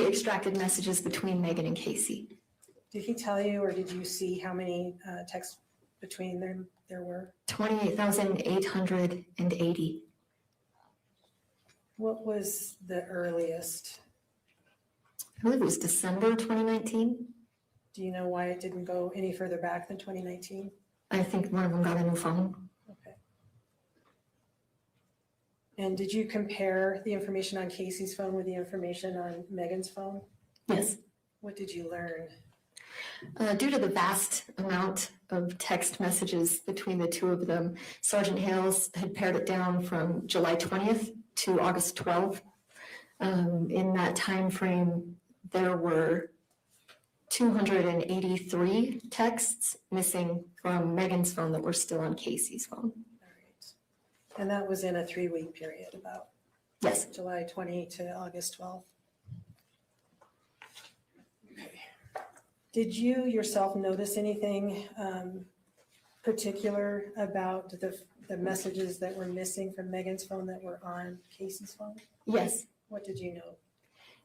he extracted messages between Megan and Casey. Did he tell you, or did you see how many texts between them there were? 28,880. What was the earliest? I believe it was December 2019. Do you know why it didn't go any further back than 2019? I think one of them got a new phone. Okay. And did you compare the information on Casey's phone with the information on Megan's phone? Yes. What did you learn? Due to the vast amount of text messages between the two of them, Sergeant Hales had pared it down from July 20th to August 12th. In that time frame, there were 283 texts missing from Megan's phone that were still on Casey's phone. All right. And that was in a 3-week period, about Yes. July 20 to August 12th. Okay. Did you yourself notice anything particular about the messages that were missing from Megan's phone that were on Casey's phone? Yes. What did you know?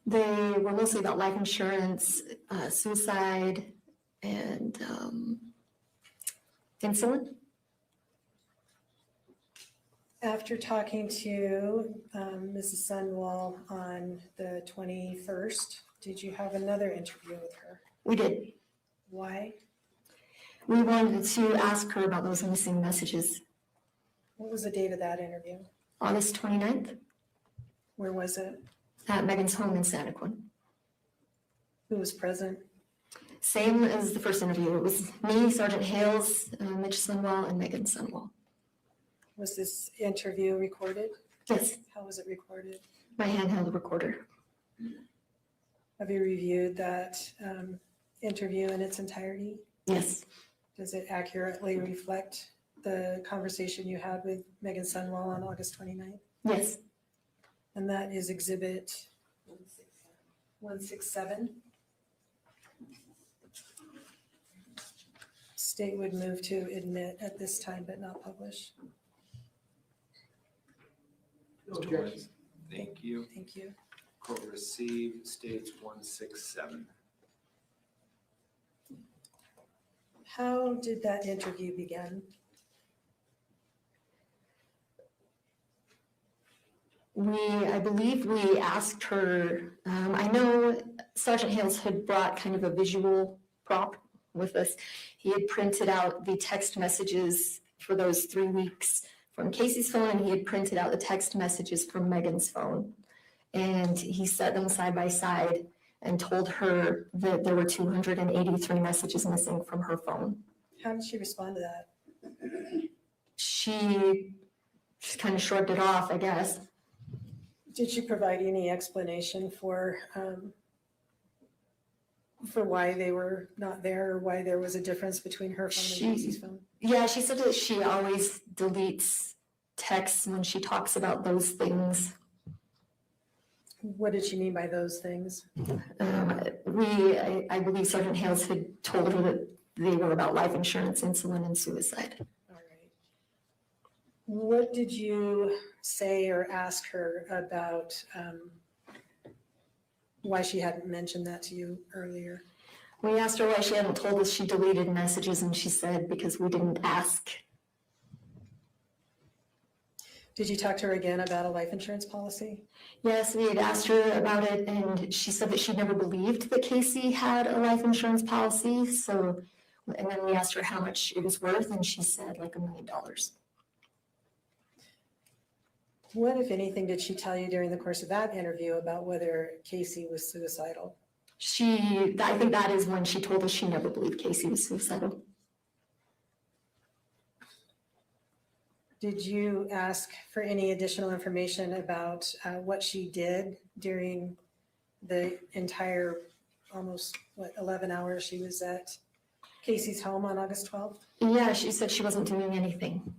They were mostly about life insurance, suicide, and insulin. After talking to Mrs. Sunwall on the 21st, did you have another interview with her? We did. Why? We wanted to ask her about those missing messages. What was the date of that interview? August 29th Where was it? at Megan's home in Santaquin. Who was present? Same as the first interview. It was me, Sergeant Hales, Mitch Sunwall, and Megan Sunwall. Was this interview recorded? Yes, How was it recorded? my handheld recorder. Have you reviewed that interview in its entirety? Yes, Does it accurately reflect the conversation you had with Megan Sunwall on August 29th? yes. And that is exhibit 167. State would move to admit at this time but not publish. Objection. Thank you. Thank you. Court received states 167. How did that interview begin? I believe we asked her, I know Sergeant Hales had brought kind of a visual prop with us. He had printed out the text messages for those 3 weeks from Casey's phone, and he had printed out the text messages from Megan's phone. And he set them side by side and told her that there were 283 messages missing from her phone. How did she respond to that? She just kind of shrugged it off, I guess. Did she provide any explanation for why they were not there, or why there was a difference between her phone and Casey's phone? Yeah, she said that she always deletes texts when she talks about those things. What did she mean by those things? I believe Sergeant Hales had told her that they were about life insurance, insulin, and suicide. All right. What did you say or ask her about why she hadn't mentioned that to you earlier? We asked her why she hadn't told us she deleted messages, and she said because we didn't ask. Did you talk to her again about a life insurance policy? Yes, we had asked her about it, and she said that she never believed that Casey had a life insurance policy. So, and then we asked her how much it was worth, and she said like $1 million. What, if anything, did she tell you during the course of that interview about whether Casey was suicidal? I think that is when she told us she never believed Casey was suicidal. Did you ask for any additional information about what she did during the entire almost, 11 hours she was at Casey's home on August 12th? Yeah, she said she wasn't doing anything.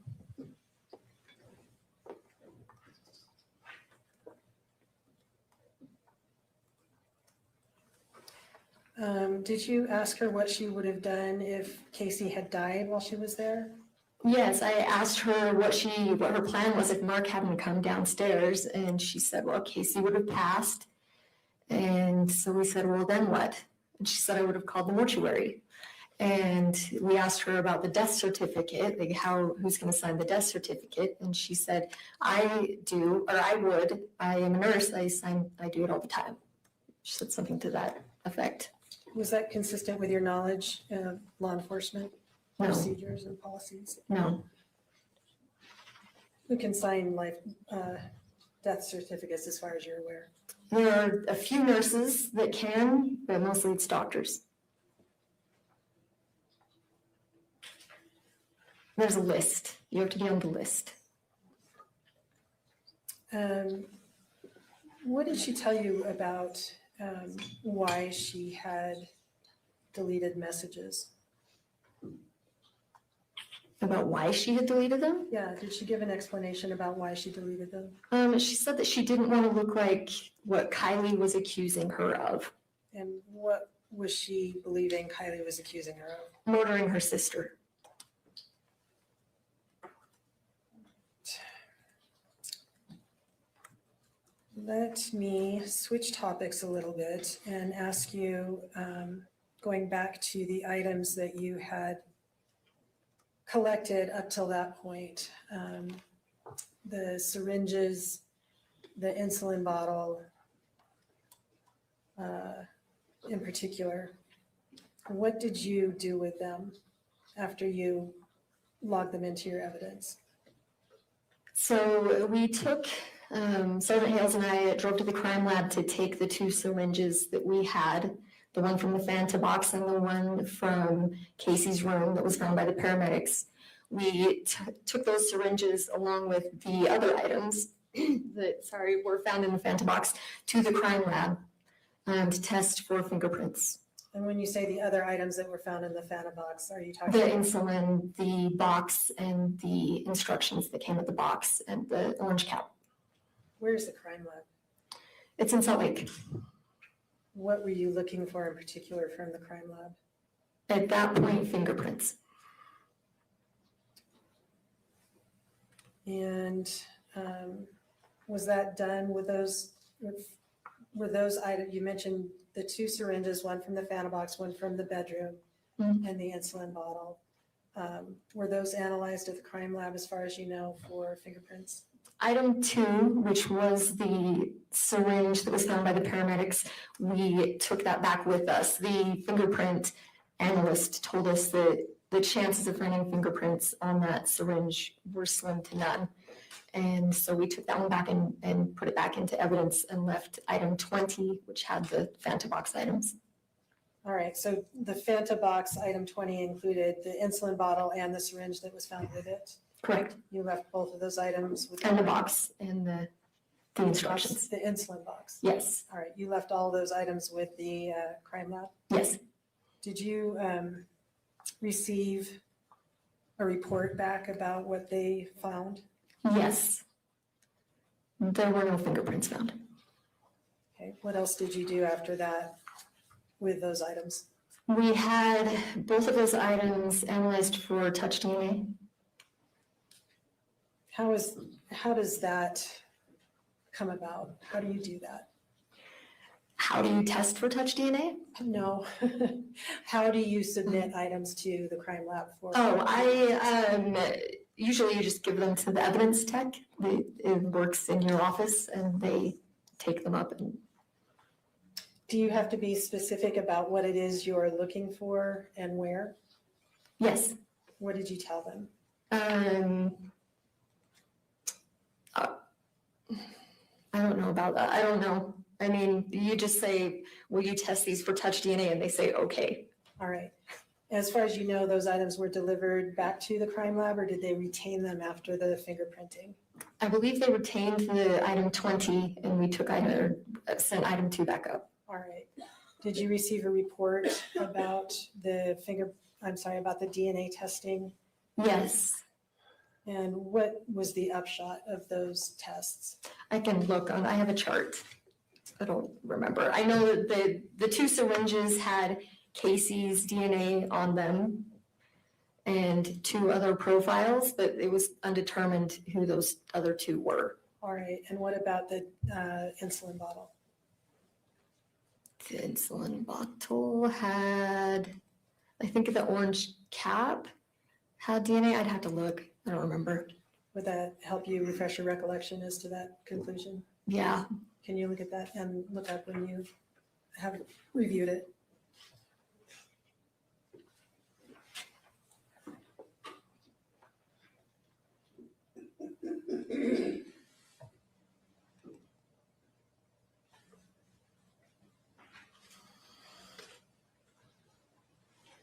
Did you ask her what she would have done if Casey had died while she was there? Yes, I asked her what her plan was if Mark hadn't come downstairs, and she said, well, Casey would have passed, And so we said, well, then what? And she said, I would have called the mortuary. And we asked her about the death certificate, like who's going to sign the death certificate? And she said, I do, or I would. I am a nurse. I do it all the time. She said something to that effect. Was that consistent with your knowledge of law enforcement No. procedures and policies? No. Who can sign death certificates as far as you're aware? There are a few nurses that can, but mostly it's doctors. There's a list. You have to be on the list. What did she tell you about why she had deleted messages? About why she had deleted them? Yeah, did she give an explanation about why she deleted them? She said that she didn't want to look like what Kylie was accusing her of, And what was she believing Kylie was accusing her of? murdering her sister. Let me switch topics a little bit and ask you, going back to the items that you had collected up till that point, the syringes, the insulin bottle, in particular, what did you do with them after you logged them into your evidence? So we took, Sergeant Hales and I drove to the crime lab to take the 2 syringes that we had, the one from the Fanta box and the one from Casey's room that was found by the paramedics. We took those syringes along with the other items that, were found in the Fanta box to the crime lab to test for fingerprints. And when you say the other items that were found in the Fanta box, are you talking The about? insulin, the box, and the instructions that came with the box, and the orange cap. Where's the crime lab? It's in Salt Lake. What were you looking for in particular from the crime lab? At that point, fingerprints. And was that done with those, were those items, you mentioned the 2 syringes, one from the Fanta box, one from the bedroom, Mhm. and the insulin bottle. Were those analyzed at the crime lab as far as you know for fingerprints? Item 2, which was the syringe that was found by the paramedics, we took that back with us. The fingerprint analyst told us that the chances of finding fingerprints on that syringe were slim to none. And so we took that one back and put it back into evidence and left item 20, which had the Fanta box items. All right, so the Fanta box, item 20, included the insulin bottle and the syringe that was found with it. Correct. You left both of those items with And the box and the instructions. The insulin box. Yes, All right, you left all those items with the crime lab. yes. Did you receive a report back about what they found? Yes. There were no fingerprints found. Okay, what else did you do after that with those items? We had both of those items analyzed for touch DNA. How does that come about? How do you do that? How do you test for touch DNA? No. How do you submit items to the crime lab for? Usually you just give them to the evidence tech. It works in your office and they take them up. And Do you have to be specific about what it is you're looking for and where? yes. What did you tell them? I don't know about that. I don't know. I mean, you just say, will you test these for touch DNA? And they say, okay. All right. As far as you know, those items were delivered back to the crime lab, or did they retain them after the fingerprinting? I believe they retained the item 20 and we sent item 2 back up. All right. Did you receive a report about about the DNA testing? Yes. And what was the upshot of those tests? I can look on, I have a chart. I don't remember. I know that the 2 syringes had Casey's DNA on them and 2 other profiles, but it was undetermined who those other 2 were. All right. And what about the insulin bottle? The insulin bottle had, I think the orange cap had DNA. I'd have to look. I don't remember. Would that help you refresh your recollection as to that conclusion? Yeah. Can you look at that and look up when you have reviewed it?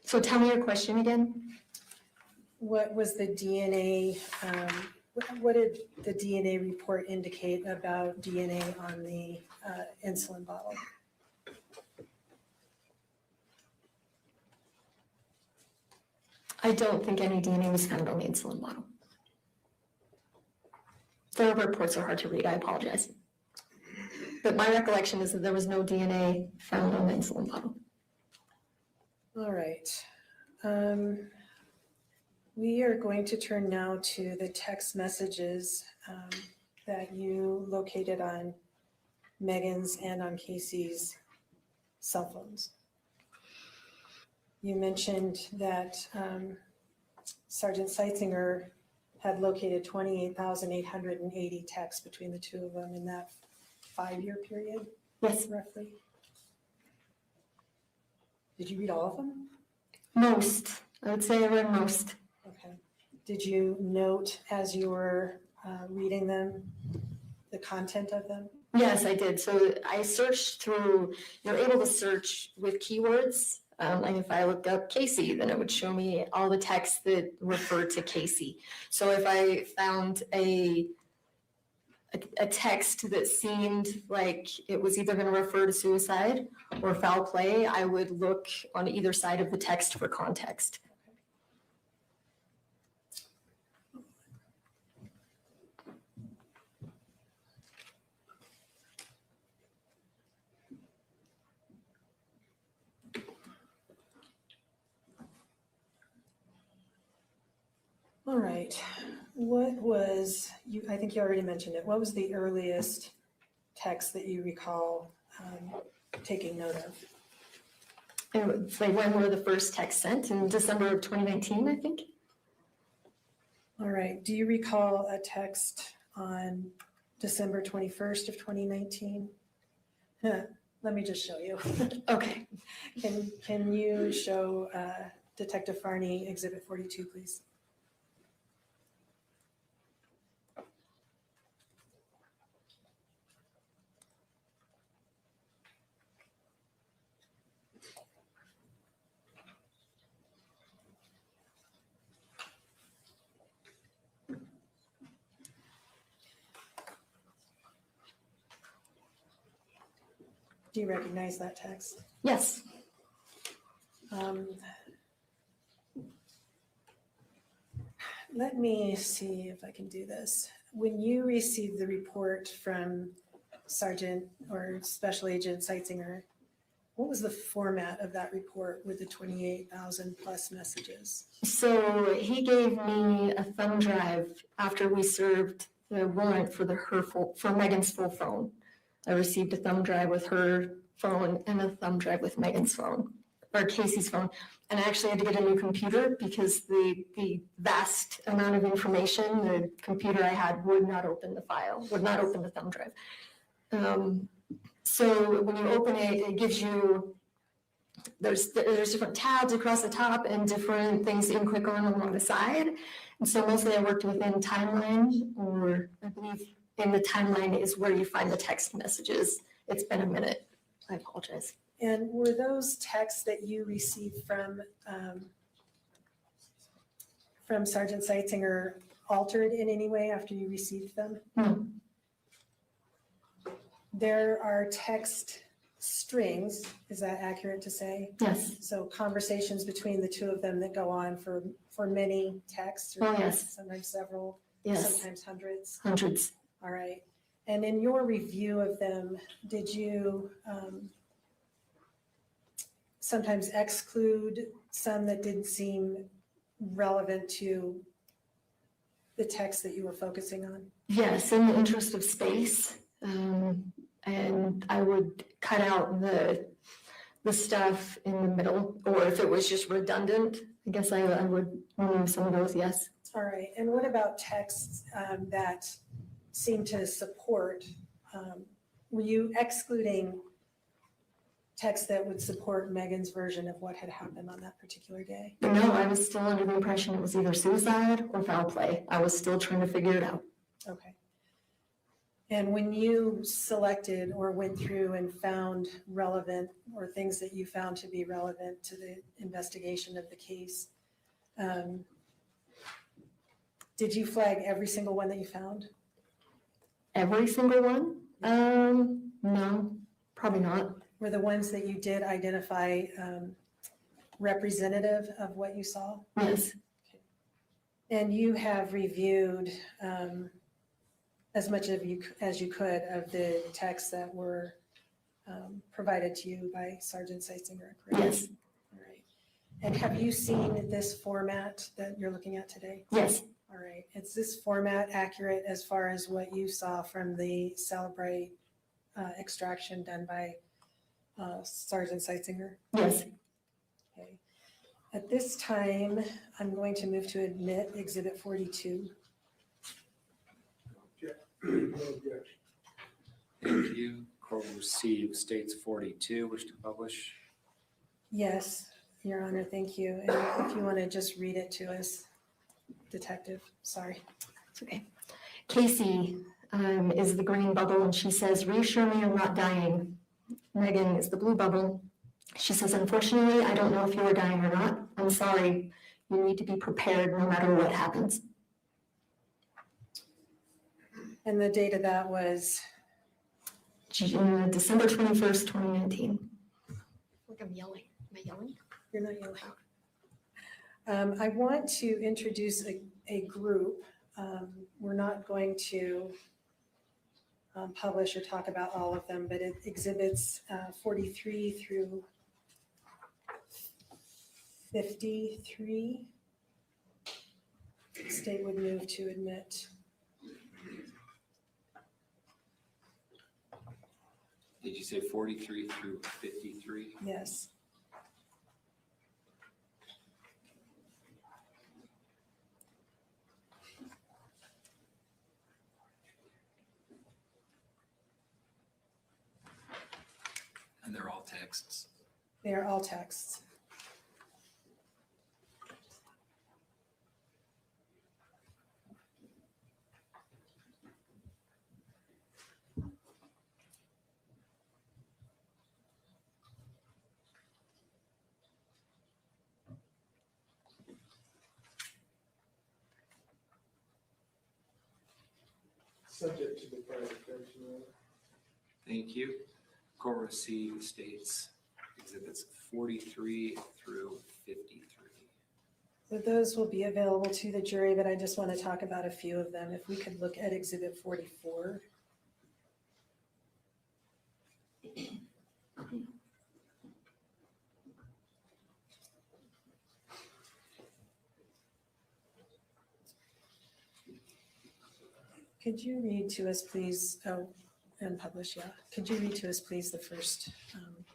So tell me your question again. What was the DNA, what did the DNA report indicate about DNA on the insulin bottle? I don't think any DNA was found on the insulin bottle. The reports are hard to read. I apologize. But my recollection is that there was no DNA found on the insulin bottle. All right. We are going to turn now to the text messages that you located on Megan's and on Casey's cell phones. You mentioned that Sergeant Seitzinger had located 28,880 texts between the two of them in that 5-year period, Yes, roughly. Did you read all of them? most. I would say I read most. Okay. Did you note as you were reading them, the content of them? Yes, I did. So I searched through, you're able to search with keywords. Like if I looked up Casey, then it would show me all the texts that refer to Casey. So if I found a text that seemed like it was either going to refer to suicide or foul play, I would look on either side of the text for context. All right. What was, I think you already mentioned it, what was the earliest text that you recall taking note of? It's like when were the first texts sent? In December of 2019, I think. All right. Do you recall a text on December 21st of 2019? Let me just show you. Okay. Can you show Detective Farney Exhibit 42, please? Do you recognize that text? Yes. Let me see if I can do this. When you received the report from Sergeant or Special Agent Seitzinger, what was the format of that report with the 28,000 plus messages? So he gave me a thumb drive after we served the warrant for Megan's full phone. I received a thumb drive with her phone and a thumb drive with Megan's phone, or Casey's phone. And I actually had to get a new computer because the vast amount of information, the computer I had would not open the file, would not open the thumb drive. So when you open it, it gives you, there's different tabs across the top and different things that you can click on along the side. And so mostly I worked within timeline, or I believe in the timeline is where you find the text messages. It's been a minute. I apologize. And were those texts that you received from Sergeant Seitzinger altered in any way after you received them? No. There are text strings, is that accurate to say? Yes. So conversations between the two of them that go on for many texts, or Oh, yes. sometimes several, Yes. sometimes hundreds. Hundreds. All right. And in your review of them, did you sometimes exclude some that didn't seem relevant to the text that you were focusing on? Yes, in the interest of space. And I would cut out the the stuff in the middle, or if it was just redundant, I guess I would remove some of those, yes. All right, and what about texts that seem to support, were you excluding texts that would support Megan's version of what had happened on that particular day? No, I was still under the impression it was either suicide or foul play. I was still trying to figure it out. Okay. And when you selected or went through and found relevant or things that you found to be relevant to the investigation of the case, did you flag every single one that you found? Every single one? No, probably not. Were the ones that you did identify representative of what you saw? Yes, And you have reviewed as much as you could of the texts that were provided to you by Sergeant Seisinger, correct? yes, All right. And have you seen this format that you're looking at today? yes, All right. Is this format accurate as far as what you saw from the Celebrate extraction done by Sergeant Seisinger? yes. Okay. At this time, I'm going to move to admit Exhibit 42. Thank you. Court will receive states 42. Wish to publish? Yes, Your Honor, thank you. And if you want to just read it to us, Detective, sorry. It's okay. Casey is the green bubble, and she says, reassure me I'm not dying. Megan is the blue bubble. She says, unfortunately, I don't know if you are dying or not. I'm sorry. You need to be prepared no matter what happens. And the date of that was, December 21st, 2019. Look, I'm yelling. Am I yelling? you're not yelling. I want to introduce a group. We're not going to publish or talk about all of them, but it exhibits 43 through 53. State would move to admit. Did you say 43 through 53? Yes. And they're all texts. They are all texts. Subject to the prior definition. Thank you. Court will receive states exhibits 43 through 53. So those will be available to the jury, but I just want to talk about a few of them. If we could look at Exhibit 44. Could you read to us, please, and publish, yeah. Could you read to us, please, the first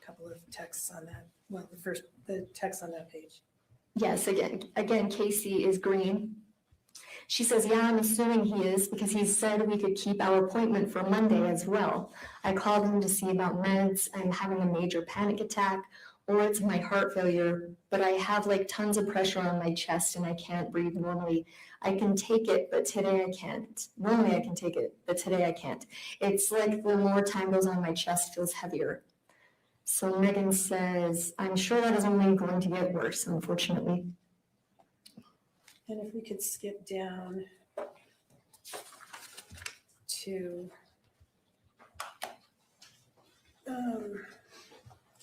couple of texts on that, well, the text on that page? Yes, again, Casey is green. She says, yeah, I'm assuming he is because he said we could keep our appointment for Monday as well. I called him to see about meds. I'm having a major panic attack, or it's my heart failure, but I have like tons of pressure on my chest and I can't breathe normally. I can take it, but today I can't. Normally I can take it, but today I can't. It's like the more time goes on, my chest feels heavier. So Megan says, I'm sure that is only going to get worse, unfortunately. And if we could skip down to,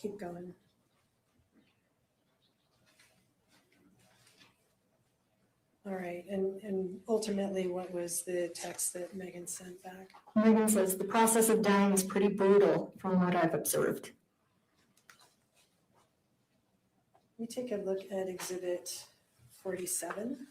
keep going. All right, and ultimately, what was the text that Megan sent back? Megan says, the process of dying is pretty brutal from what I've observed. We take a look at Exhibit 47.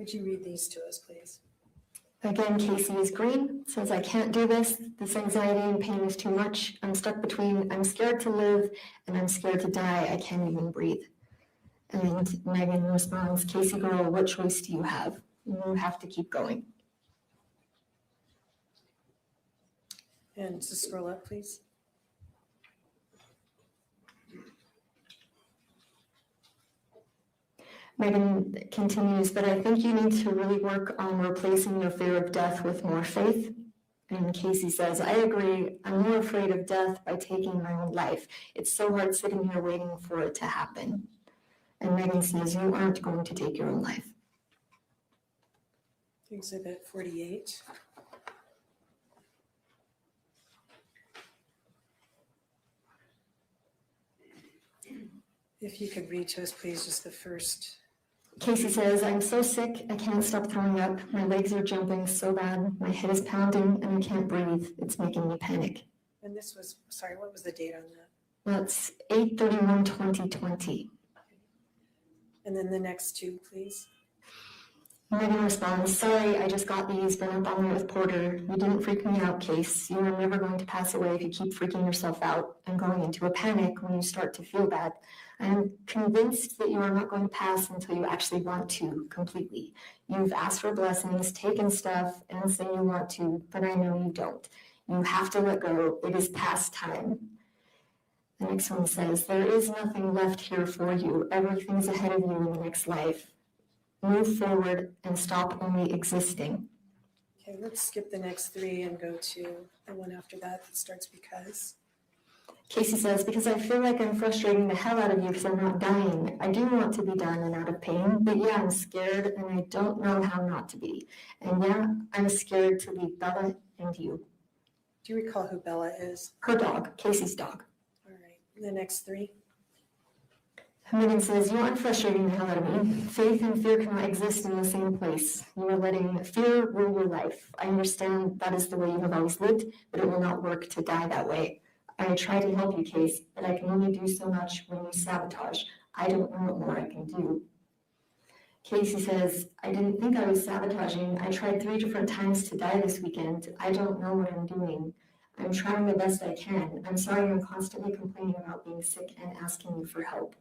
Would you read these to us, please? Again, Casey is green, says, I can't do this. This anxiety and pain is too much. I'm stuck between I'm scared to live and I'm scared to die. I can't even breathe. And Megan responds, Casey girl, what choice do you have? You have to keep going. And just scroll up, please. Megan continues, but I think you need to really work on replacing your fear of death with more faith. And Casey says, I agree. I'm more afraid of death by taking my own life. It's so hard sitting here waiting for it to happen. And Megan says, you aren't going to take your own life. Exhibit 48. If you could read to us, please, just the first. Casey says, I'm so sick, I can't stop throwing up. My legs are jumping so bad. My head is pounding and I can't breathe. It's making me panic. And this was, sorry, what was the date on that? That's 8/31/2020. And then the next two, please. Megan responds, sorry, I just got these, been up all night with Porter. You didn't freak me out, Case. You are never going to pass away if you keep freaking yourself out and going into a panic when you start to feel bad. I am convinced that you are not going to pass until you actually want to completely. You've asked for blessings, taken stuff, and say you want to, but I know you don't. You have to let go. It is past time. The next one says, there is nothing left here for you. Everything's ahead of you in the next life. Move forward and stop only existing. Okay, let's skip the next three and go to the one after that that starts because. Casey says, because I feel like I'm frustrating the hell out of you because I'm not dying. I do want to be done and out of pain, but yeah, I'm scared and I don't know how not to be. And yeah, I'm scared to leave Bella and you. Do you recall who Bella is? Her dog, Casey's dog. All right, the next three. Megan says, you are frustrating the hell out of me. Faith and fear cannot exist in the same place. You are letting fear rule your life. I understand that is the way you have always lived, but it will not work to die that way. I try to help you, Case, but I can only do so much when you sabotage. I don't know what more I can do. Casey says, I didn't think I was sabotaging. I tried 3 different times to die this weekend. I don't know what I'm doing. I'm trying the best I can. I'm sorry I'm constantly complaining about being sick and asking you for help.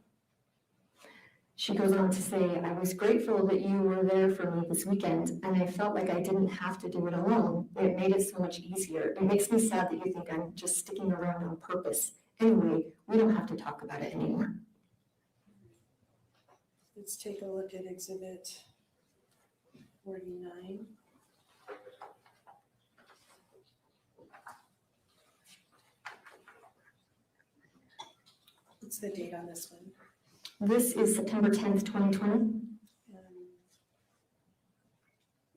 She goes on to say, I was grateful that you were there for me this weekend, and I felt like I didn't have to do it alone. It made it so much easier. It makes me sad that you think I'm just sticking around on purpose. Anyway, we don't have to talk about it anymore. Let's take a look at exhibit 49. What's the date on this one? This is September 10th, 2020.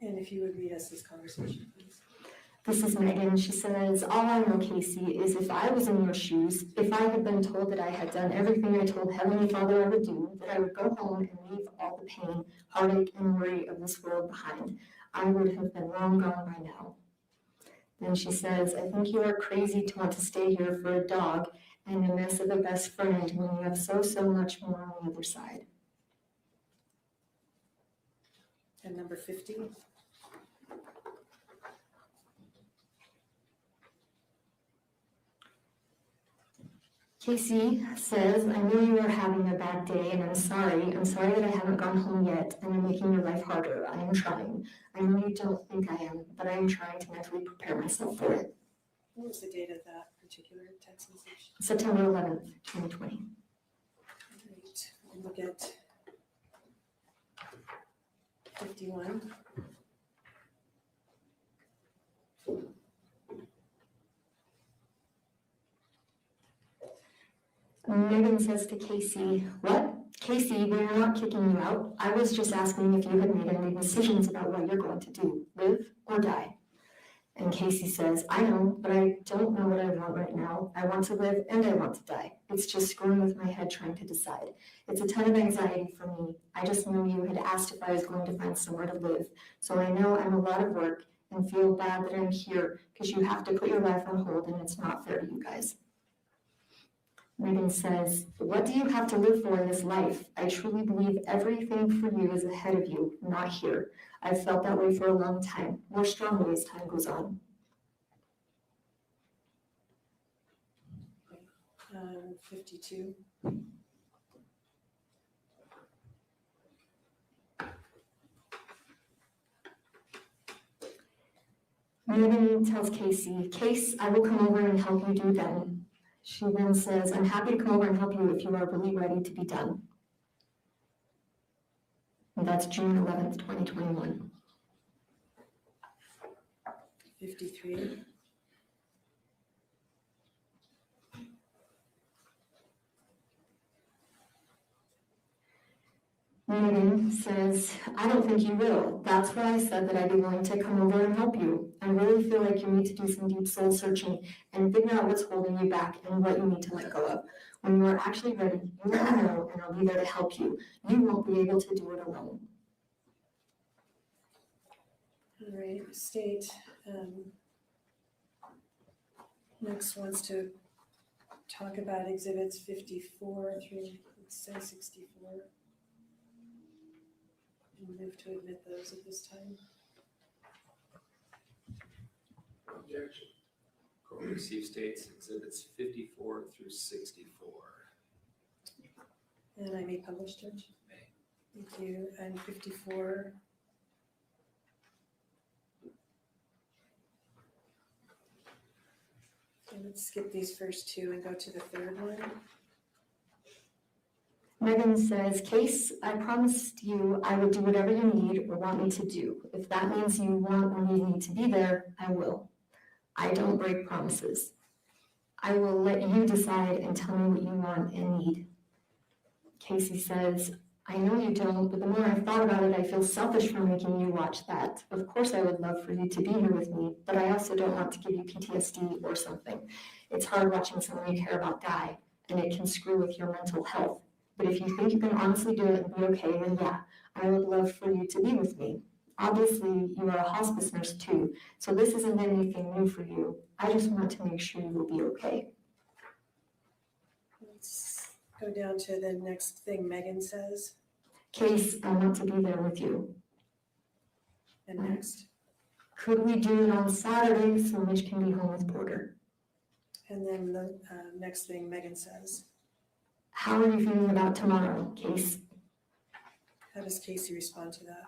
And if you would read us this conversation, please. This is Megan. She says, all I know, Casey, is if I was in your shoes, if I had been told that I had done everything I told Heavenly Father I would do, that I would go home and leave all the pain, heartache, and worry of this world behind, I would have been long gone by now. Then she says, I think you are crazy to want to stay here for a dog and a mess of a best friend when you have so much more on the other side. And number 50. Casey says, I know you are having a bad day and I'm sorry. I'm sorry that I haven't gone home yet and I'm making your life harder. I am trying. I know you don't think I am, but I am trying to mentally prepare myself for it. What was the date of that particular text message? September 11th, 2020. Great. We'll look at 51. Megan says to Casey, what? Casey, we are not kicking you out. I was just asking if you had made any decisions about what you're going to do, live or die. And Casey says, I know, but I don't know what I want right now. I want to live and I want to die. It's just screwing with my head trying to decide. It's a ton of anxiety for me. I just knew you had asked if I was going to find somewhere to live. So I know I'm a lot of work and feel bad that I'm here because you have to put your life on hold and it's not fair to you guys. Megan says, what do you have to live for in this life? I truly believe everything for you is ahead of you, not here. I've felt that way for a long time, more strongly as time goes on. 52. Megan tells Casey, Case, I will come over and help you do then. She then says, I'm happy to come over and help you if you are really ready to be done. And that's June 11th, 2021. 53. Megan says, I don't think you will. That's why I said that I'd be willing to come over and help you. I really feel like you need to do some deep soul searching and figure out what's holding you back and what you need to let go of. When you are actually ready, you let me know and I'll be there to help you. You won't be able to do it alone. All right, state next wants to talk about exhibits 54 through, let's say 64. And move to admit those at this time. Objection. Court will receive states exhibits 54 through 64. And I may publish, Judge? May. Thank you. And 54. So let's skip these first two and go to the third one. Megan says, Case, I promised you I would do whatever you need or want me to do. If that means you want or need me to be there, I will. I don't break promises. I will let you decide and tell me what you want and need. Casey says, I know you don't, but the more I've thought about it, I feel selfish for making you watch that. Of course I would love for you to be here with me, but I also don't want to give you PTSD or something. It's hard watching someone you care about die, and it can screw with your mental health. But if you think you can honestly do it and be okay, then yeah, I would love for you to be with me. Obviously, you are a hospice nurse too, so this isn't anything new for you. I just want to make sure you will be okay. Let's go down to the next thing Megan says. Case, I want to be there with you. And next. Could we do it on Saturday so Mitch can be home with Porter? And then the next thing Megan says. How are you feeling about tomorrow, Case? How does Casey respond to that?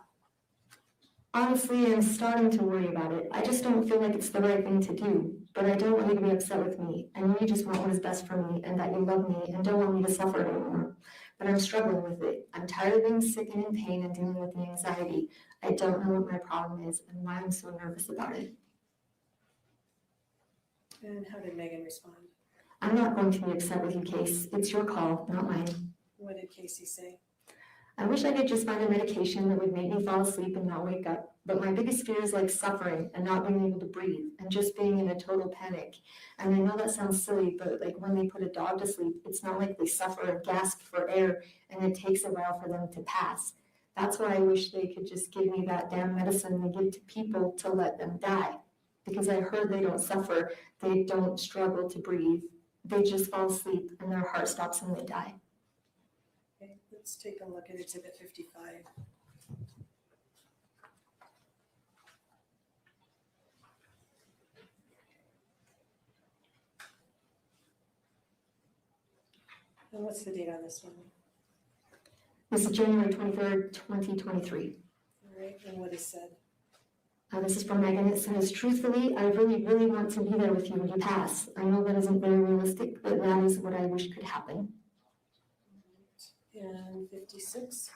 Honestly, I'm starting to worry about it. I just don't feel like it's the right thing to do. But I don't want you to be upset with me. I know you just want what is best for me and that you love me and don't want me to suffer anymore. But I'm struggling with it. I'm tired of being sick and in pain and dealing with the anxiety. I don't know what my problem is and why I'm so nervous about it. And how did Megan respond? I'm not going to be upset with you, Case. It's your call, not mine. What did Casey say? I wish I could just find a medication that would make me fall asleep and not wake up. But my biggest fear is like suffering and not being able to breathe and just being in a total panic. And I know that sounds silly, but like when they put a dog to sleep, it's not like they suffer and gasp for air and it takes a while for them to pass. That's why I wish they could just give me that damn medicine they give to people to let them die. Because I heard they don't suffer, they don't struggle to breathe. They just fall asleep and their heart stops and they die. Okay, let's take a look at exhibit 55. And what's the date on this one? This is January 23rd, 2023. All right, and what is said? This is from Megan. It says, truthfully, I really, really want to be there with you when you pass. I know that isn't very realistic, but that is what I wish could happen. And 56.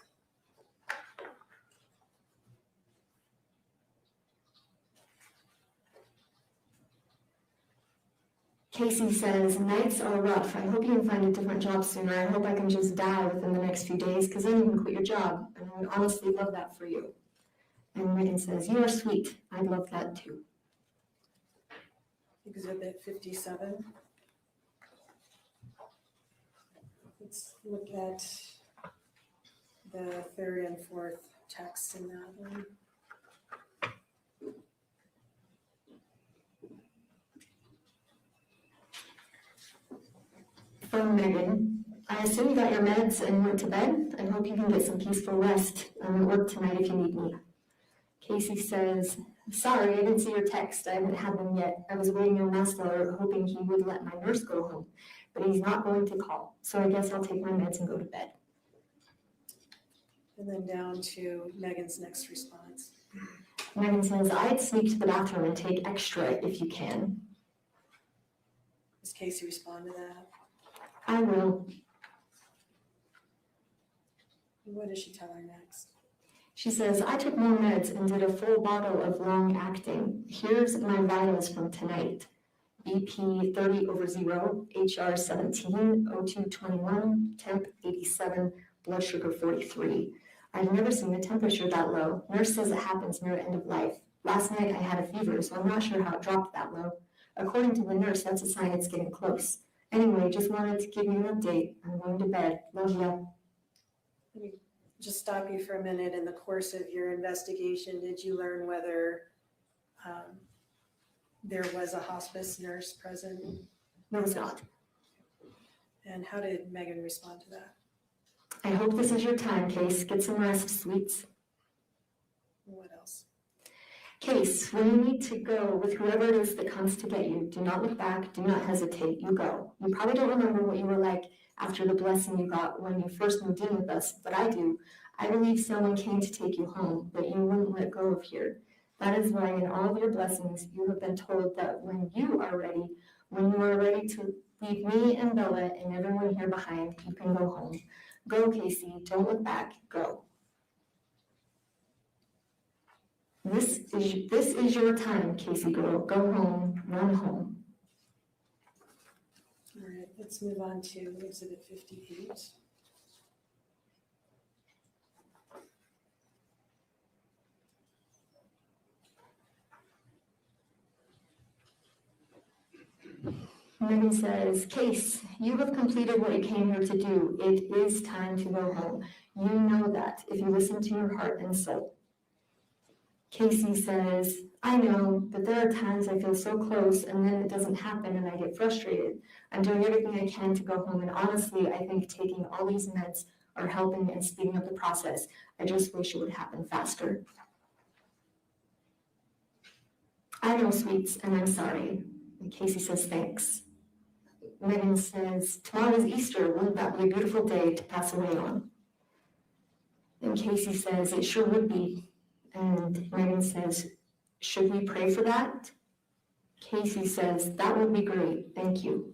Casey says, nights are rough. I hope you can find a different job sooner. I hope I can just die within the next few days because then you can quit your job. And I would honestly love that for you. And Megan says, you are sweet. I'd love that too. Exhibit 57. Let's look at the third and fourth text in that one. From Megan. I assume you got your meds and went to bed. I hope you can get some peaceful rest. I'm at work tonight if you need me. Casey says, sorry, I didn't see your text. I haven't had them yet. I was waiting on Master, hoping he would let my nurse go home, but he's not going to call. So I guess I'll take my meds and go to bed. And then down to Megan's next response. Megan says, I'd sneak to the bathroom and take extra if you can. Does Casey respond to that? I will. What does she tell her next? She says, I took more meds and did a full bottle of long-acting. Here's my vitals from tonight. BP 30/0, HR 17, O2 21, temp 87, blood sugar 43. I've never seen a temperature that low. Nurse says it happens near end of life. Last night I had a fever, so I'm not sure how it dropped that low. According to the nurse, that's a sign it's getting close. Anyway, just wanted to give you an update. I'm going to bed. Love ya. Let me just stop you for a minute. In the course of your investigation, did you learn whether there was a hospice nurse present? No, it's not. And how did Megan respond to that? I hope this is your time, Case. Get some rest, sweets. What else? Case, when you need to go with whoever it is that comes to get you, do not look back, do not hesitate, you go. You probably don't remember what you were like after the blessing you got when you first moved in with us, but I do. I believe someone came to take you home, but you wouldn't let go of here. That is why in all of your blessings, you have been told that when you are ready to leave me and Bella and everyone here behind, you can go home. Go, Casey, don't look back, go. This is your time, Casey girl. Go home, run home. All right, let's move on to Exhibit 58. Megan says, Case, you have completed what you came here to do. It is time to go home. You know that if you listen to your heart and soul. Casey says, I know, but there are times I feel so close and then it doesn't happen and I get frustrated. I'm doing everything I can to go home, and honestly, I think taking all these meds are helping and speeding up the process. I just wish it would happen faster. I know, sweets, and I'm sorry. And Casey says, thanks. Megan says, tomorrow is Easter. Wouldn't that be a beautiful day to pass away on? And Casey says, it sure would be. And Megan says, should we pray for that? Casey says, that would be great. Thank you.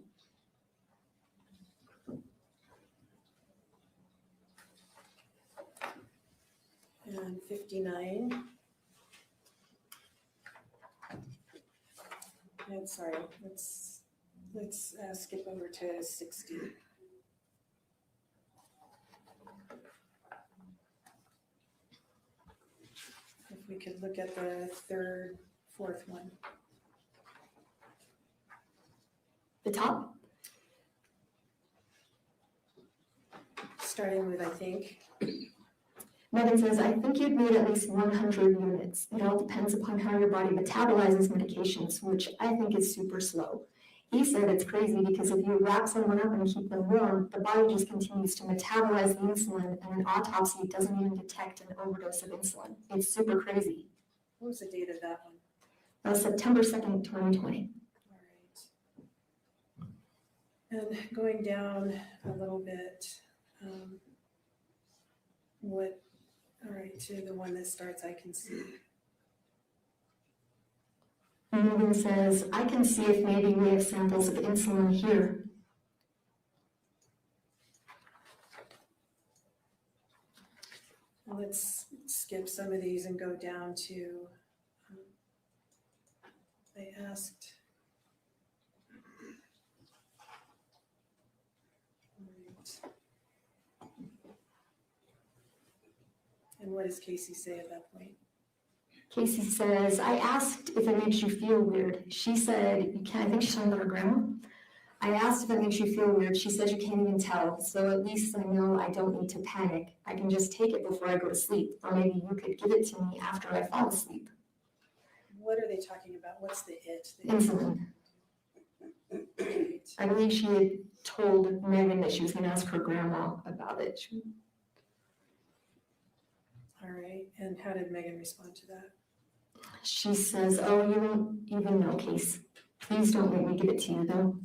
And 59. No, sorry, let's skip over to 60. If we could look at the fourth one. The top? Starting with, I think. Megan says, I think you'd need at least 100 units. It all depends upon how your body metabolizes medications, which I think is super slow. He said it's crazy because if you wrap someone up and keep them warm, the body just continues to metabolize the insulin, and an autopsy doesn't even detect an overdose of insulin. It's super crazy. What was the date of that one? That was September 2nd, 2020. All right. And going down a little bit, all right, to the one that starts, I can see. Megan says, I can see if maybe we have samples of insulin here. Let's skip some of these and go down to, they asked. Right. And what does Casey say at that point? Casey says, I asked if it makes you feel weird. She said, you can't, I think she's talking about her grandma. I asked if it makes you feel weird. She said you can't even tell. So at least I know I don't need to panic. I can just take it before I go to sleep. Or maybe you could give it to me after I fall asleep. What are they talking about? What's the it? Insulin. I believe she had told Megan that she was gonna ask her grandma about it. All right, and how did Megan respond to that? She says, oh, you won't even know, Case. Please don't make me give it to you, though.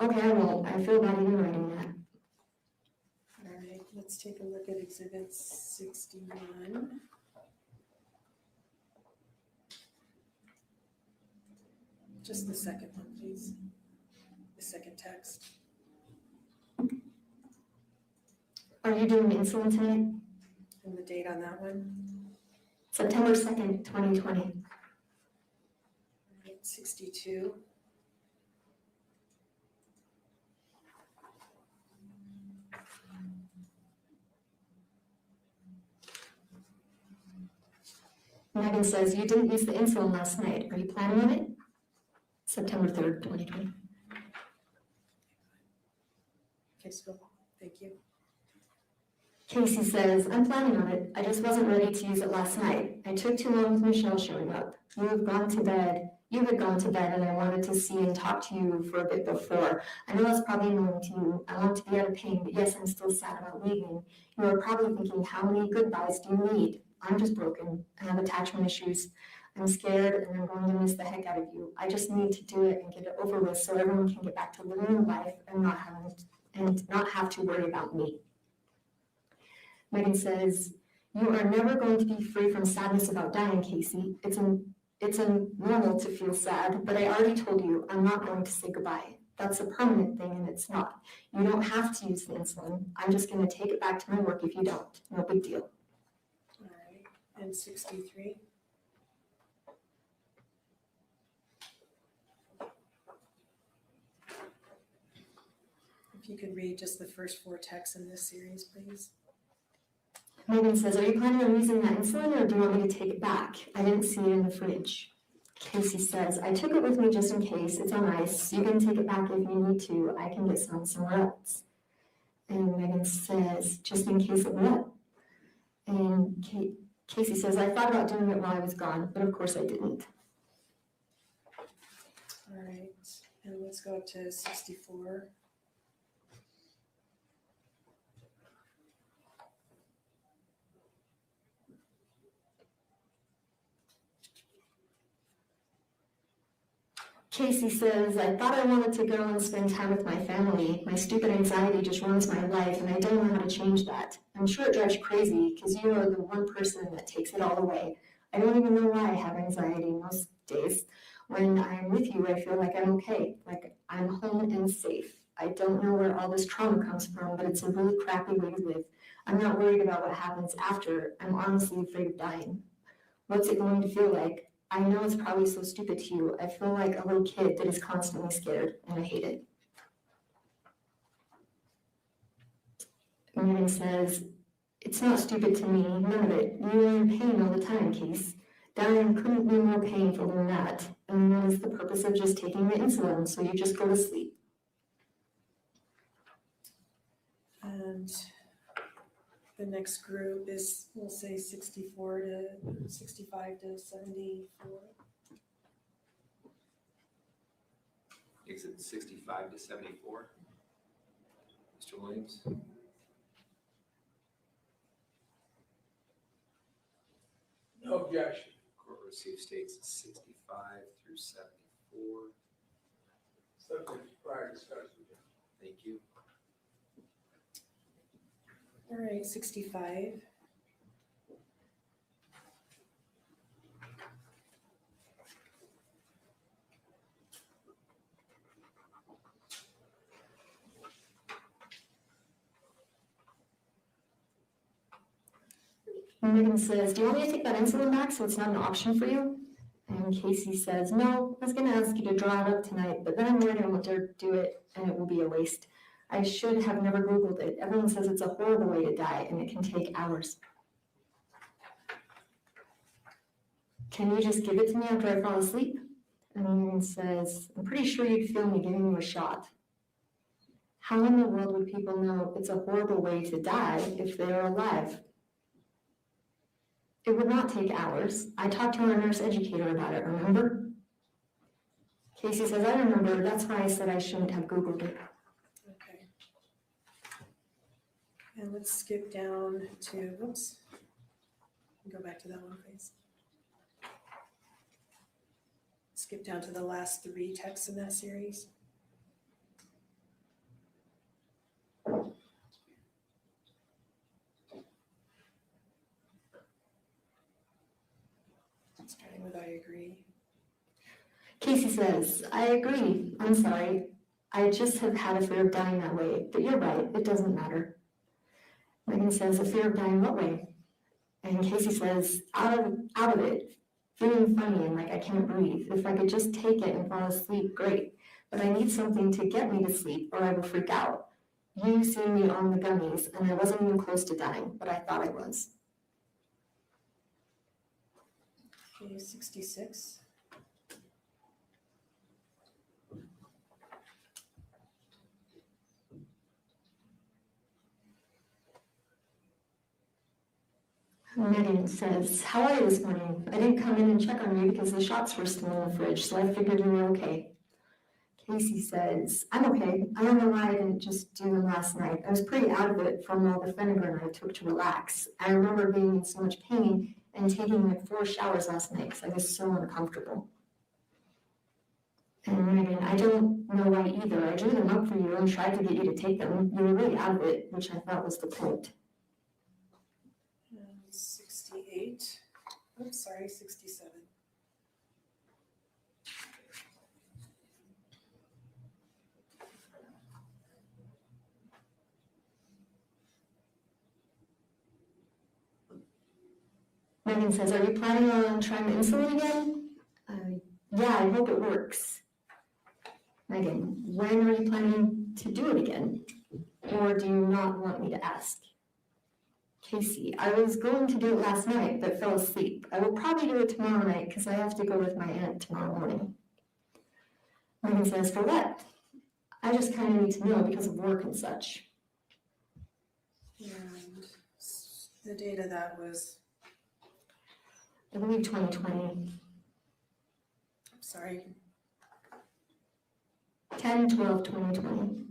Okay, I won't. I feel bad even writing that. All right, let's take a look at Exhibit 61. Just the second one, please. The second text. Are you doing insulin tonight? And the date on that one? September 2nd, 2020. All right, 62. Megan says, you didn't use the insulin last night. Are you planning on it? September 3rd, 2020. Okay, so thank you. Casey says, I'm planning on it. I just wasn't ready to use it last night. I took too long with Michelle showing up. You had gone to bed, and I wanted to see and talk to you for a bit before. I know that's probably annoying to you. I want to be out of pain, but yes, I'm still sad about leaving. You are probably thinking, how many goodbyes do you need? I'm just broken. I have attachment issues. I'm scared and I'm going to miss the heck out of you. I just need to do it and get it over with so everyone can get back to living their life and not have to worry about me. Megan says, you are never going to be free from sadness about dying, Casey. It's normal to feel sad, but I already told you I'm not going to say goodbye. That's a permanent thing and it's not. You don't have to use the insulin. I'm just going to take it back to my work if you don't. No big deal. All right, and 63. If you could read just the first 4 texts in this series, please. Megan says, are you planning on using that insulin or do you want me to take it back? I didn't see it in the fridge. Casey says, I took it with me just in case. It's on ice. You can take it back if you need to. I can get some somewhere else. And Megan says, just in case of what? And Casey says, I thought about doing it while I was gone, but of course I didn't. All right, and let's go up to 64. Casey says, I thought I wanted to go and spend time with my family. My stupid anxiety just ruins my life and I don't know how to change that. I'm sure it drives you crazy because you are the one person that takes it all away. I don't even know why I have anxiety most days. When I'm with you, I feel like I'm okay, like I'm home and safe. I don't know where all this trauma comes from, but it's a really crappy way to live. I'm not worried about what happens after. I'm honestly afraid of dying. What's it going to feel like? I know it's probably so stupid to you. I feel like a little kid that is constantly scared, and I hate it. Megan says, it's not stupid to me, none of it. You are in pain all the time, Case. Dying couldn't be more painful than that. And that is the purpose of just taking the insulin, so you just go to sleep. And the next group is, we'll say 65 to 74. Exit 65 to 74. Mr. Williams? No objection. Court received states 65 through 74. Subject to prior discussion. Thank you. All right, 65. Megan says, do you want me to take that insulin back so it's not an option for you? And Casey says, no, I was going to ask you to draw it up tonight, but then I'm worried I won't dare do it and it will be a waste. I should have never Googled it. Everyone says it's a horrible way to die and it can take hours. Can you just give it to me after I fall asleep? And Megan says, I'm pretty sure you'd feel me giving you a shot. How in the world would people know it's a horrible way to die if they are alive? It would not take hours. I talked to our nurse educator about it, remember? Casey says, I remember, that's why I said I shouldn't have Googled it. Okay. And let's skip down to, whoops. Go back to that one, please. Skip down to the last 3 texts in that series. Starting with I agree. Casey says, I agree, I'm sorry. I just have had a fear of dying that way, but you're right, it doesn't matter. Megan says, a fear of dying what way? And Casey says, out of it, feeling funny and like I can't breathe. If I could just take it and fall asleep, great. But I need something to get me to sleep or I will freak out. You see me on the gummies and I wasn't even close to dying, but I thought I was. Okay, 66. Megan says, how are you this morning? I didn't come in and check on you because the shots were still in the fridge, so I figured you were okay. Casey says, I'm okay. I don't know why I didn't just do them last night. I was pretty out of it from all the Phenergan I took to relax. I remember being in so much pain and taking like 4 showers last night because I was so uncomfortable. And Megan, I don't know why either. I drew them up for you and tried to get you to take them. You were really out of it, which I thought was the point. 68. Oops, sorry, 67. Megan says, are you planning on trying the insulin again? Yeah, I hope it works. Megan, when are you planning to do it again? Or do you not want me to ask? Casey, I was going to do it last night, but fell asleep. I will probably do it tomorrow night because I have to go with my aunt tomorrow morning. Megan says, for what? I just kind of need to know because of work and such. And the date of that was, I believe 2020, sorry, 10/12/2020.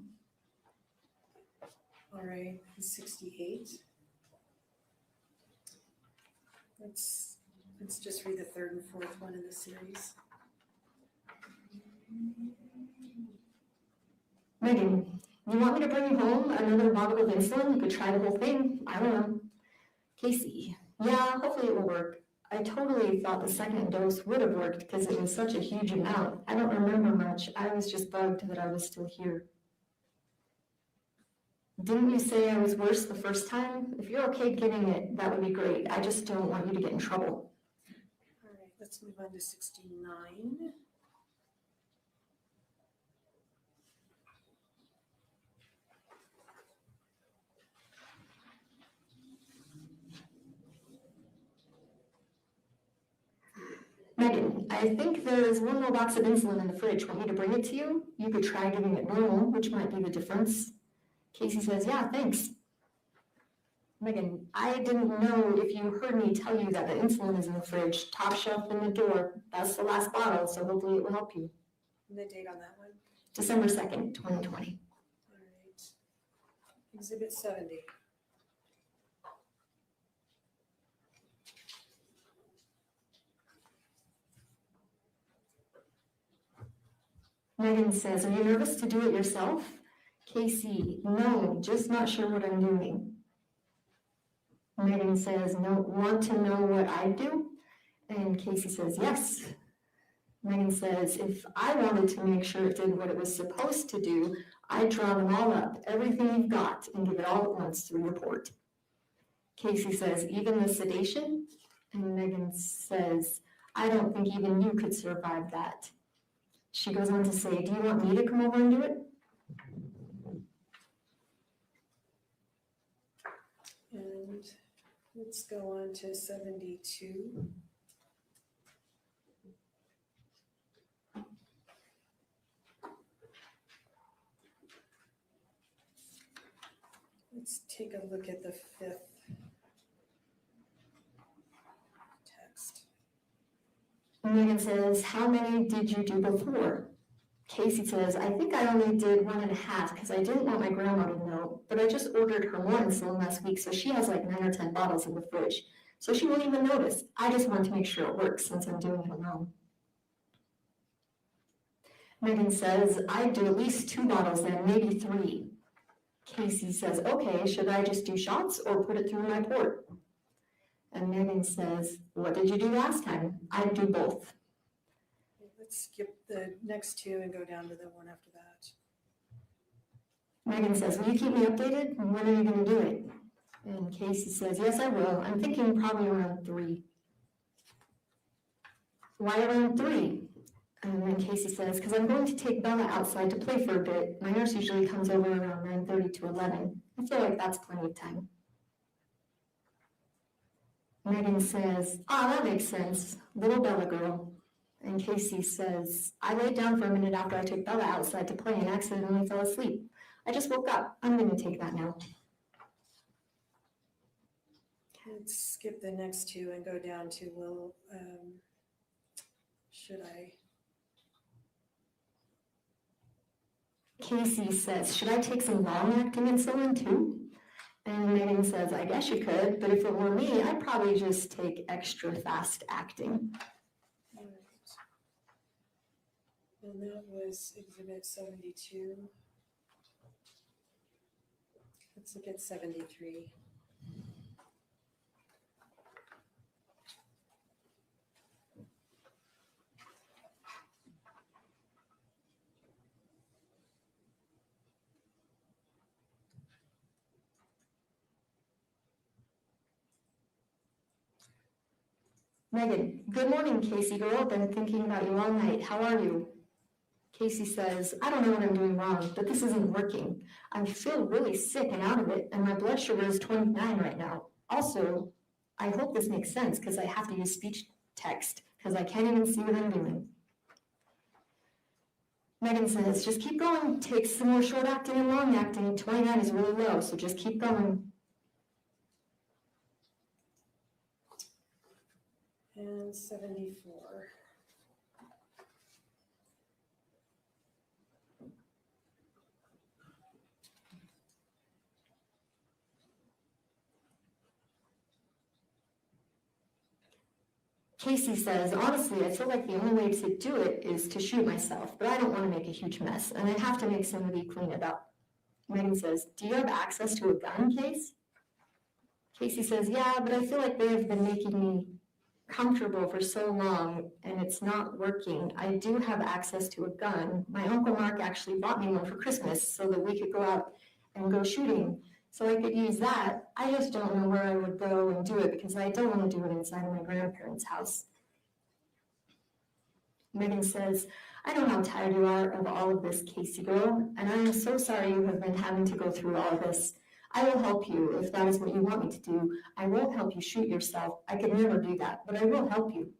all right, 68. Let's just read the 3rd and 4th one in the series. Megan, you want me to bring you home another bottle of insulin? You could try the whole thing. I don't know. Casey, yeah, hopefully it will work. I totally thought the second dose would have worked because it was such a huge amount. I don't remember much. I was just bugged that I was still here. Didn't you say I was worse the first time? If you're okay getting it, that would be great. I just don't want you to get in trouble. All right, let's move on to 69. Megan, I think there is one more box of insulin in the fridge. Want me to bring it to you? You could try giving it normal, which might be the difference. Casey says, yeah, thanks. Megan, I didn't know if you heard me tell you that the insulin is in the fridge, top shelf in the door. That's the last bottle, so hopefully it will help you. And the date on that one? December 2nd, 2020. All right. Exhibit 70. Megan says, are you nervous to do it yourself? Casey, no, just not sure what I'm doing. Megan says, no, want to know what I do? And Casey says, yes. Megan says, if I wanted to make sure it did what it was supposed to do, I'd draw them all up, everything you've got, and give it all at once to the report. Casey says, even the sedation? And Megan says, I don't think even you could survive that. She goes on to say, do you want me to come over and do it? And let's go on to 72. Let's take a look at the 5th text. Megan says, how many did you do before? Casey says, I think I only did 1.5 because I didn't want my grandma to know, but I just ordered her more insulin last week, so she has like 9 or 10 bottles in the fridge. So she won't even notice. I just want to make sure it works since I'm doing it alone. Megan says, I'd do at least 2 bottles then, maybe 3. Casey says, okay, should I just do shots or put it through my port? And Megan says, what did you do last time? I'd do both. Let's skip the next 2 and go down to the one after that. Megan says, will you keep me updated? When are you going to do it? And Casey says, yes, I will. I'm thinking probably around 3. Why around 3? And then Casey says, because I'm going to take Bella outside to play for a bit. My nurse usually comes over around 9:30 to 11. I feel like that's plenty of time. Megan says, that makes sense. Little Bella girl. And Casey says, I laid down for a minute after I took Bella outside to play and accidentally fell asleep. I just woke up. I'm going to take that now. Let's skip the next 2 and go down to, should I? Casey says, should I take some long-acting insulin too? And Megan says, I guess you could, but if it were me, I'd probably just take extra fast-acting. All right. And that was exhibit 72. Let's look at 73. Megan, good morning, Casey girl. Been thinking about you all night. How are you? Casey says, I don't know what I'm doing wrong, but this isn't working. I feel really sick and out of it, and my blood sugar is 29 right now. Also, I hope this makes sense because I have to use speech text because I can't even see what I'm doing. Megan says, just keep going. Take some more short acting and long acting. 29 is really low, so just keep going. And 74. Casey says, honestly, I feel like the only way to do it is to shoot myself, but I don't want to make a huge mess, and I have to make somebody clean it up. Megan says, do you have access to a gun, Case? Casey says, yeah, but I feel like they have been making me comfortable for so long, and it's not working. I do have access to a gun. My Uncle Mark actually bought me one for Christmas so that we could go out and go shooting. So I could use that. I just don't know where I would go and do it because I don't want to do it inside of my grandparents' house. Megan says, I know how tired you are of all of this, Casey girl, and I am so sorry you have been having to go through all of this. I will help you if that is what you want me to do. I won't help you shoot yourself. I could never do that, but I will help you.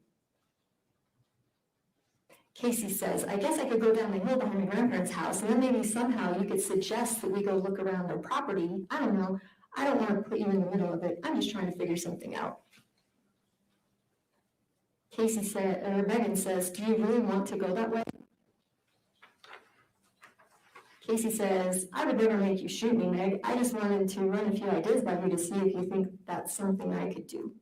Casey says, I guess I could go down the hill behind my grandparents' house and then maybe somehow you could suggest that we go look around their property. I don't know. I don't want to put you in the middle of it. I'm just trying to figure something out. Megan says, do you really want to go that way? Casey says, I would never make you shoot me, Meg. I just wanted to run a few ideas by you to see if you think that's something I could do.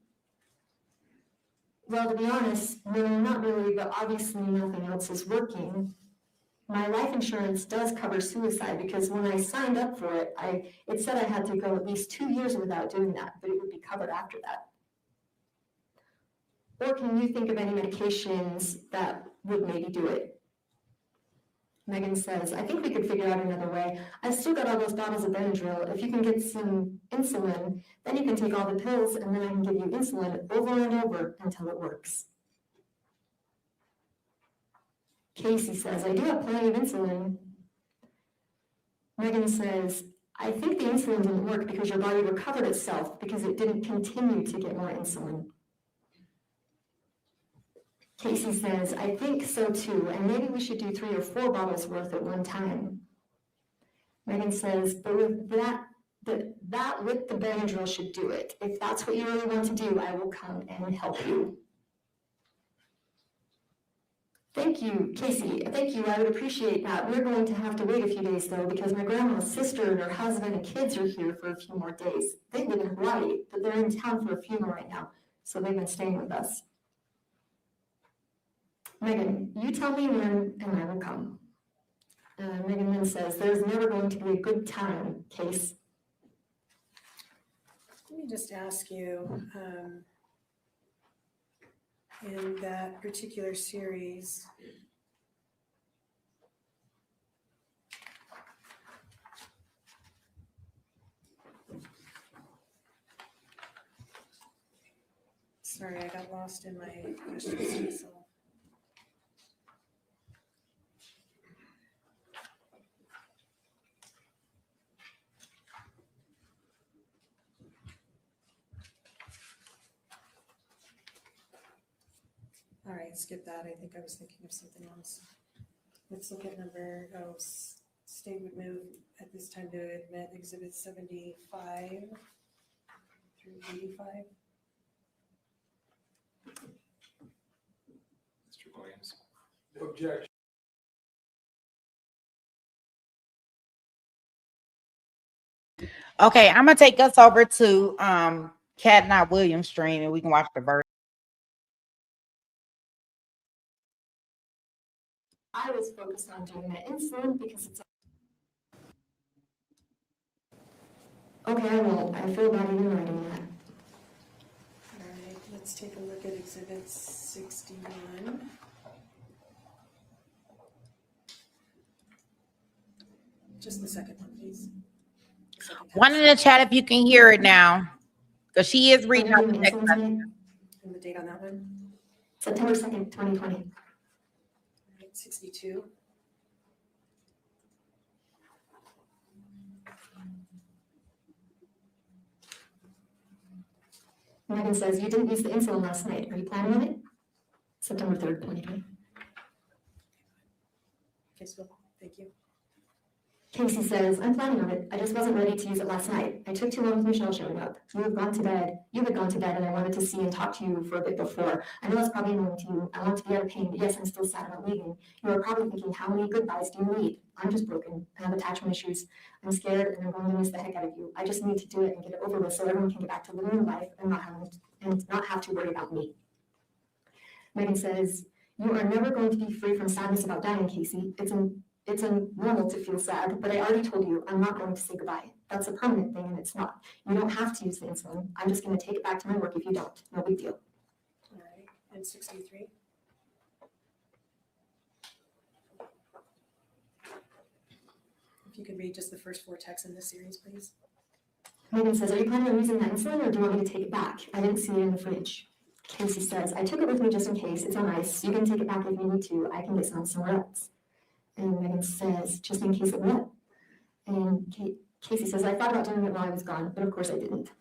Well, to be honest, no, not really, but obviously nothing else is working. My life insurance does cover suicide because when I signed up for it, it said I had to go at least 2 years without doing that, but it would be covered after that. Or can you think of any medications that would maybe do it? Megan says, I think we could figure out another way. I've still got all those bottles of Benadryl. If you can get some insulin, then you can take all the pills and then I can give you insulin over and over until it works. Casey says, I do have plenty of insulin. Megan says, I think the insulin didn't work because your body recovered itself because it didn't continue to get more insulin. Casey says, I think so too, and maybe we should do 3 or 4 bottles worth at one time. Megan says, but with that with the Benadryl should do it. If that's what you really want to do, I will come and help you. Thank you, Casey. Thank you. I would appreciate that. We're going to have to wait a few days though, because my grandma's sister and her husband and kids are here for a few more days. They live in Hawaii, but they're in town for a funeral right now, so they've been staying with us. Megan, you tell me when and I will come. Megan then says, there's never going to be a good time, Case. Let me just ask you, in that particular series, sorry, I got lost in my questions. So. All right, skip that. I think I was thinking of something else. Let's look at state would move at this time to admit exhibit 75 through 85. Mr. Williams. No objection. Okay, I'm gonna take us over to Cat Not Williams stream and we can watch the verse. I was focused on doing the insulin because it's okay, I won't. I feel bad even writing that. All right, let's take a look at exhibit 61. Just the second one, please. One in the chat if you can hear it now, because she is reading out the text message. And the date on that one? September 2nd, 2020. All right, 62. Megan says, you didn't use the insulin last night. Are you planning on it? September 3rd, 2020. Okay, so thank you. Casey says, I'm planning on it. I just wasn't ready to use it last night. I took too long with Michelle showing up. You had gone to bed, and I wanted to see and talk to you for a bit before. I know that's probably annoying to you. I want to be out of pain, but yes, I'm still sad about leaving. You are probably thinking, how many goodbyes do you need? I'm just broken. I have attachment issues. I'm scared and I'm going to miss the heck out of you. I just need to do it and get it over with so everyone can get back to living their life and not have to worry about me. Megan says, you are never going to be free from sadness about dying, Casey. It's normal to feel sad, but I already told you I'm not going to say goodbye. That's a permanent thing and it's not. You don't have to use the insulin. I'm just going to take it back to my work if you don't. No big deal. All right, and 63. If you could read just the first 4 texts in this series, please. Megan says, are you planning on using that insulin or do you want me to take it back? I didn't see it in the fridge. Casey says, I took it with me just in case. It's on ice. You can take it back if you need to. I can get some somewhere else. And Megan says, just in case of what? And Casey says, I thought about doing it while I was gone, but of course I didn't.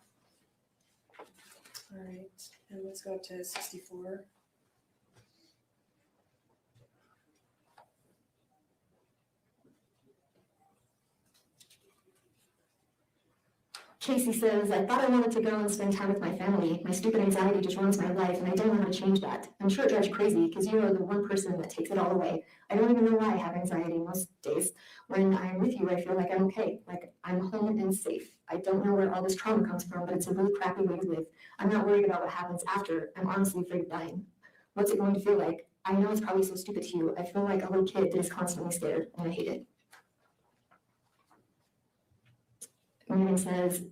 All right, and let's go up to 64. Casey says, I thought I wanted to go and spend time with my family. My stupid anxiety just ruins my life, and I don't know how to change that. I'm sure it drives you crazy because you are the one person that takes it all away. I don't even know why I have anxiety most days. When I'm with you, I feel like I'm okay, like I'm home and safe. I don't know where all this trauma comes from, but it's a really crappy way to live. I'm not worried about what happens after. I'm honestly afraid of dying. What's it going to feel like? I know it's probably so stupid to you. I feel like a little kid that is constantly scared, and I hate it. Megan says,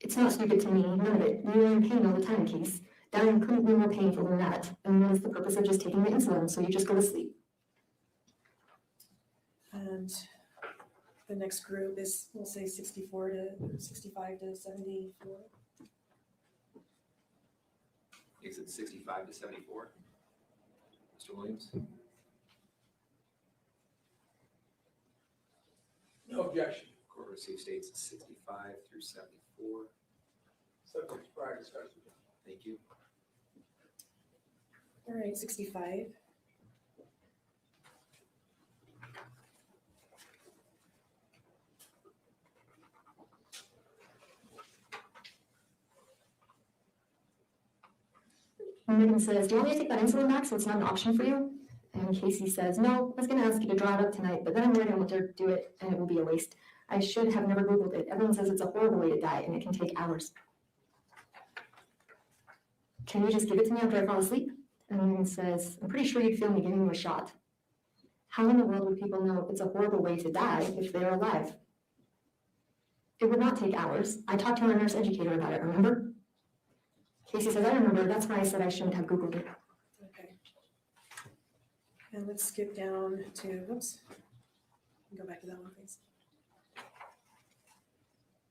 it's not stupid to me, none of it. You're in pain all the time, Case. Dying couldn't be more painful than that. And what is the purpose of just taking the insulin? So you just go to sleep. And the next group is, we'll say 65 to 74. Exit 65 to 74. Mr. Williams. No objection. Court received states 65 through 74. Subject to prior discussion. Thank you. All right, 65. And Megan says, do you want me to take that insulin back so it's not an option for you? And And Casey says, no, I was gonna ask you to draw it up tonight, but then I'm worried I won't dare do it and it will be a waste. I should have never Googled it. Everyone says it's a horrible way to die and it can take hours. Can you just give it to me after I fall asleep? And Megan says, I'm pretty sure you'd feel me giving you a shot. How in the world would people know it's a horrible way to die if they're alive? It would not take hours. I talked to our nurse educator about it, remember? Casey says, I remember. That's why I said I shouldn't have Googled it. Okay. And let's skip down to, whoops. Go back to that one, please.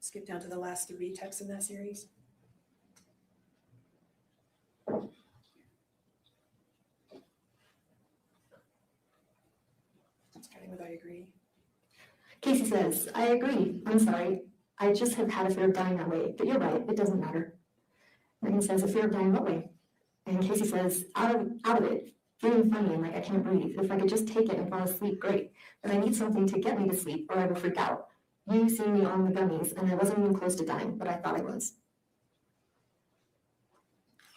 Skip down to the last 3 texts in that series. Starting with I agree. Casey says, I agree. I'm sorry. I just have had a fear of dying that way, but you're right. It doesn't matter. Megan says, a fear of dying what way? And Casey says, out of it, feeling funny and like I can't breathe. If I could just take it and fall asleep, great. But I need something to get me to sleep or I will freak out. You see me on the gummies and I wasn't even close to dying, but I thought I was.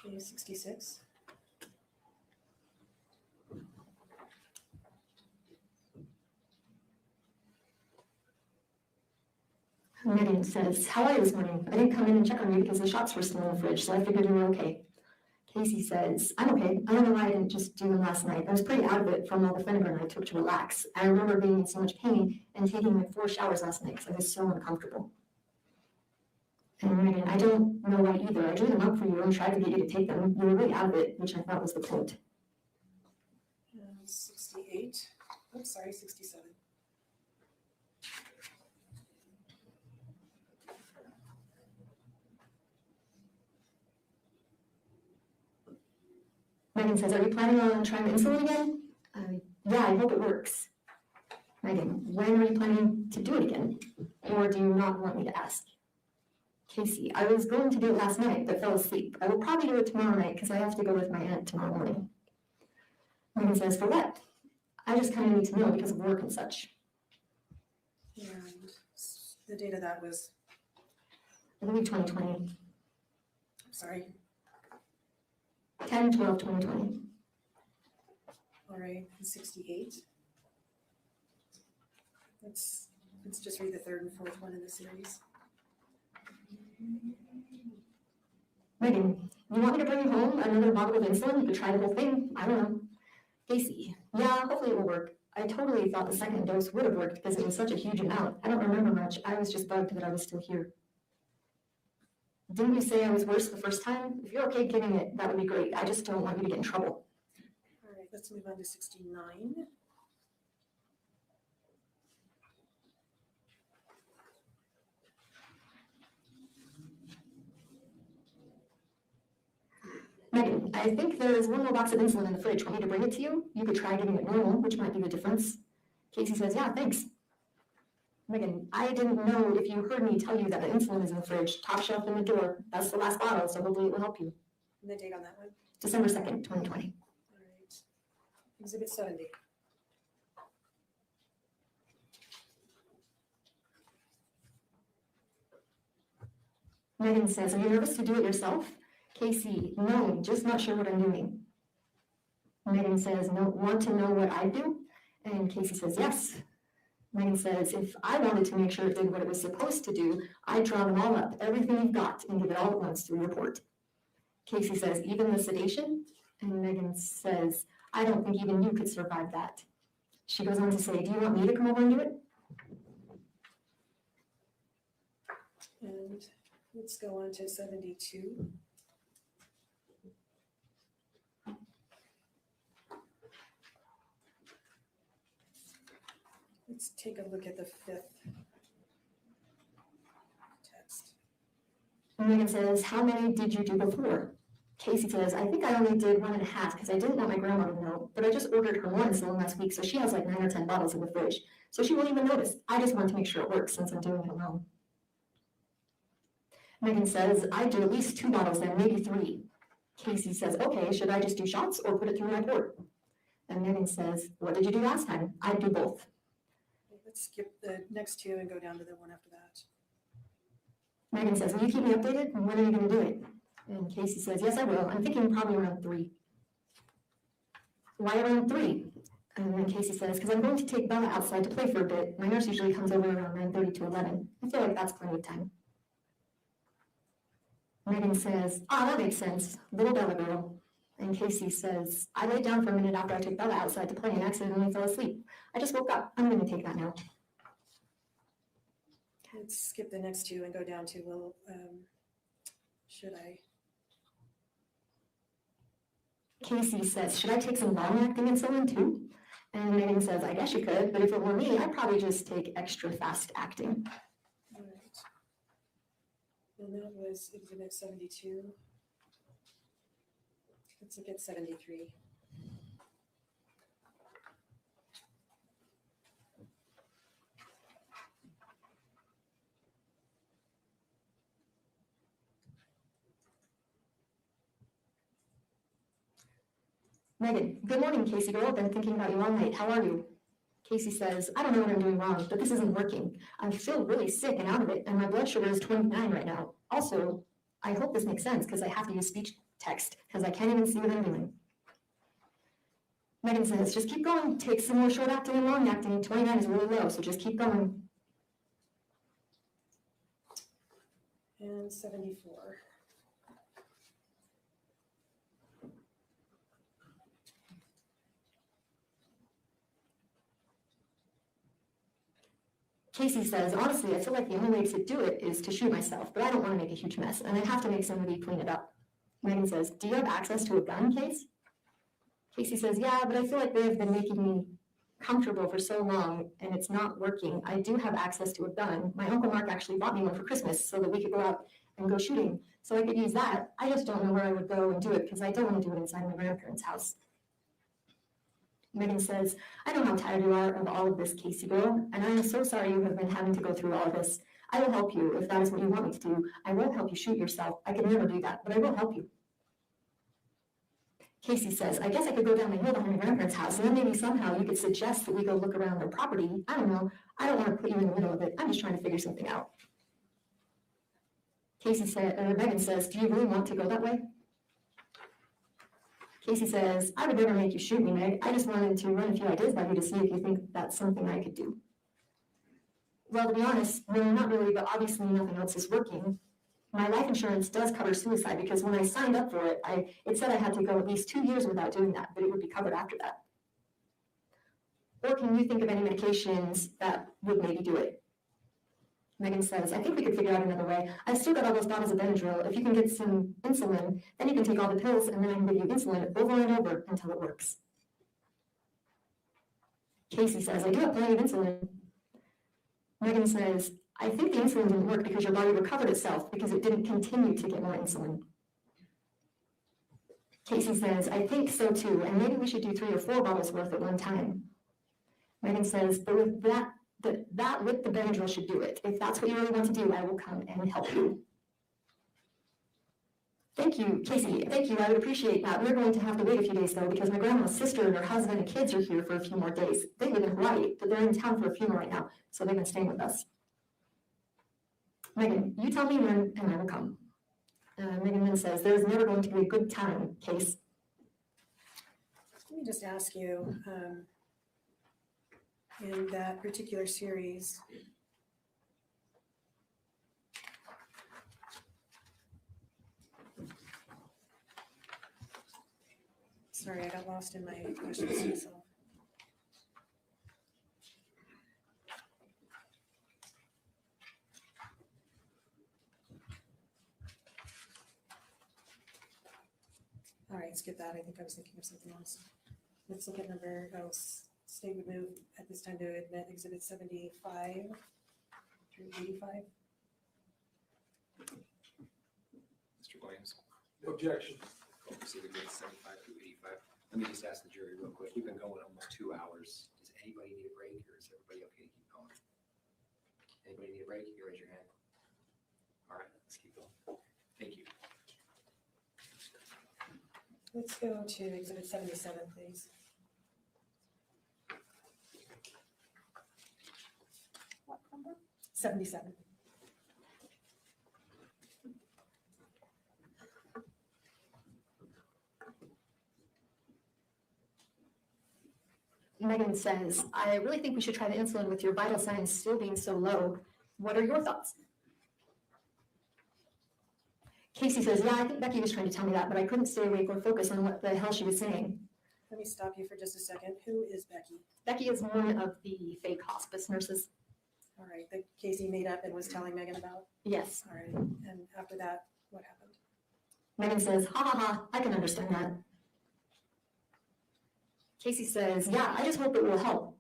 Okay, 66. Megan says, how are you this morning? I didn't come in and check on you because the shots were still in the fridge, so I figured you were okay. Casey says, I'm okay. I don't know why I didn't just do them last night. I was pretty out of it from all the Phenergan I took to relax. I remember being in so much pain and taking like 4 showers last night because I was so uncomfortable. And Megan, I don't know why either. I drew them up for you and tried to get you to take them. You were really out of it, which I thought was the point. 68. Oops, sorry, 67. Megan says, are you planning on trying insulin again? Yeah, I hope it works. Megan, when are you planning to do it again? Or do you not want me to ask? Casey, I was going to do it last night, but fell asleep. I will probably do it tomorrow night because I have to go with my aunt tomorrow morning. Megan says, for what? I just kind of need to know because of work and such. And the date of that was, I believe 2020, sorry, 10/12/2020. all right, 68. Let's just read the 3rd and 4th one in the series. Megan, you want me to bring you home another bottle of insulin? You could try the whole thing. I don't know. Casey, yeah, hopefully it will work. I totally thought the second dose would have worked because it was such a huge amount. I don't remember much. I was just bugged that I was still here. Didn't you say I was worse the first time? If you're okay giving it, that would be great. I just don't want you to get in trouble. All right, let's move on to 69. Megan, I think there's one more box of insulin in the fridge. Want me to bring it to you? You could try giving it normal, which might be the difference. Casey says, yeah, thanks. Megan, I didn't know if you heard me tell you that the insulin is in the fridge, top shelf in the door. That's the last bottle, so hopefully it will help you. And the date on that one? December 2nd, 2020. All right. Exhibit 70. Megan says, are you nervous to do it yourself? Casey, no, just not sure what I'm doing. Megan says, no, want to know what I do? And Casey says, yes. Megan says, if I wanted to make sure it did what it was supposed to do, I'd draw them all up, everything you've got, and give it all at once to a report. Casey says, even the sedation? And Megan says, I don't think even you could survive that. She goes on to say, do you want me to come over and do it? And let's go on to 72. Let's take a look at the 5th text. Megan says, how many did you do before? Casey says, I think I only did 1.5 because I didn't want my grandma to know, but I just ordered her one insulin last week, so she has like 9 or 10 bottles in the fridge. So she won't even notice. I just want to make sure it works since I'm doing it alone. Megan says, I do at least 2 bottles then, maybe 3. Casey says, okay, should I just do shots or put it through my port? And Megan says, what did you do last time? I'd do both. Let's skip the next 2 and go down to the one after that. Megan says, will you keep me updated? When are you going to do it? And Casey says, yes, I will. I'm thinking probably around 3. Why around 3? And then Casey says, because I'm going to take Bella outside to play for a bit. My nurse usually comes over around 9:30 to 11. I feel like that's plenty of time. Megan says, that makes sense. Little Bella girl. And Casey says, I laid down for a minute after I took Bella outside to play and accidentally fell asleep. I just woke up. I'm going to take that now. Let's skip the next two and go down to, well, should I? Casey says, should I take some long-acting insulin too? And Megan says, I guess you could, but if it were me, I'd probably just take extra fast-acting. All right. And that was exhibit 72. Let's look at 73. Megan, good morning, Casey girl. Been thinking about you all night. How are you? Casey says, I don't know what I'm doing wrong, but this isn't working. I feel really sick and out of it, and my blood sugar is 29 right now. Also, I hope this makes sense because I have to use speech text because I can't even see what I'm doing. Megan says, just keep going. Take some more short acting and long acting. 29 is really low, so just keep going. And 74. Casey says, honestly, I feel like the only way to do it is to shoot myself, but I don't want to make a huge mess, and I have to make somebody clean it up. Megan says, do you have access to a gun, Case? Casey says, yeah, but I feel like they have been making me comfortable for so long, and it's not working. I do have access to a gun. My Uncle Mark actually bought me one for Christmas so that we could go out and go shooting, so I could use that. I just don't know where I would go and do it because I don't want to do it inside my grandparents' house. Megan says, I know how tired you are of all of this, Casey girl, and I am so sorry you have been having to go through all of this. I will help you if that is what you want me to do. I won't help you shoot yourself. I could never do that, but I will help you. Casey says, I guess I could go down the hill behind my grandparents' house, and then maybe somehow you could suggest that we go look around their property. I don't know. I don't want to put you in the middle of it. I'm just trying to figure something out. Megan says, do you really want to go that way? Casey says, I would never make you shoot me, Meg. I just wanted to run a few ideas by you to see if you think that's something I could do. Well, to be honest, no, not really, but obviously nothing else is working. My life insurance does cover suicide because when I signed up for it, it said I had to go at least 2 years without doing that, but it would be covered after that. Or can you think of any medications that would maybe do it? Megan says, I think we could figure out another way. I've still got all those bottles of Benadryl. If you can get some insulin, then you can take all the pills and then I can give you insulin over and over until it works. Casey says, I do have plenty of insulin. Megan says, I think the insulin didn't work because your body recovered itself because it didn't continue to get more insulin. Casey says, I think so too, and maybe we should do 3 or 4 bottles worth at one time. Megan says, but with that with the Benadryl should do it. If that's what you really want to do, I will come and help you. Thank you, Casey. Thank you. I would appreciate that. We're going to have to wait a few days though because my grandma's sister and her husband and kids are here for a few more days. They live in Hawaii, but they're in town for a funeral right now, so they've been staying with us. Megan, you tell me when and I will come. Megan then says, there's never going to be a good time, Case. Let me just ask you, in that particular series, sorry, I got lost in my questions. So. All right, skip that. I think I was thinking of something else. Let's look at number, state would move at this time to admit exhibit 75 through 85. Mr. Williams, No objection. proceed to get 75 through 85. Let me just ask the jury real quick. We've been going almost 2 hours. Does anybody need a break or is everybody okay to keep going? Anybody need a break? You raise your hand. All right, let's keep going. Thank you. Let's go to exhibit 77, please. What number? 77. Megan says, I really think we should try the insulin with your vital signs still being so low. What are your thoughts? Casey says, yeah, I think Becky was trying to tell me that, but I couldn't stay awake or focus on what the hell she was saying. Let me stop you for just a second. Who is Becky? Becky is one of the fake hospice nurses. All right, that Casey made up and was telling Megan about. Yes. All right, and after that, what happened? Megan says, ha ha ha, I can understand that. Casey says, yeah, I just hope it will help.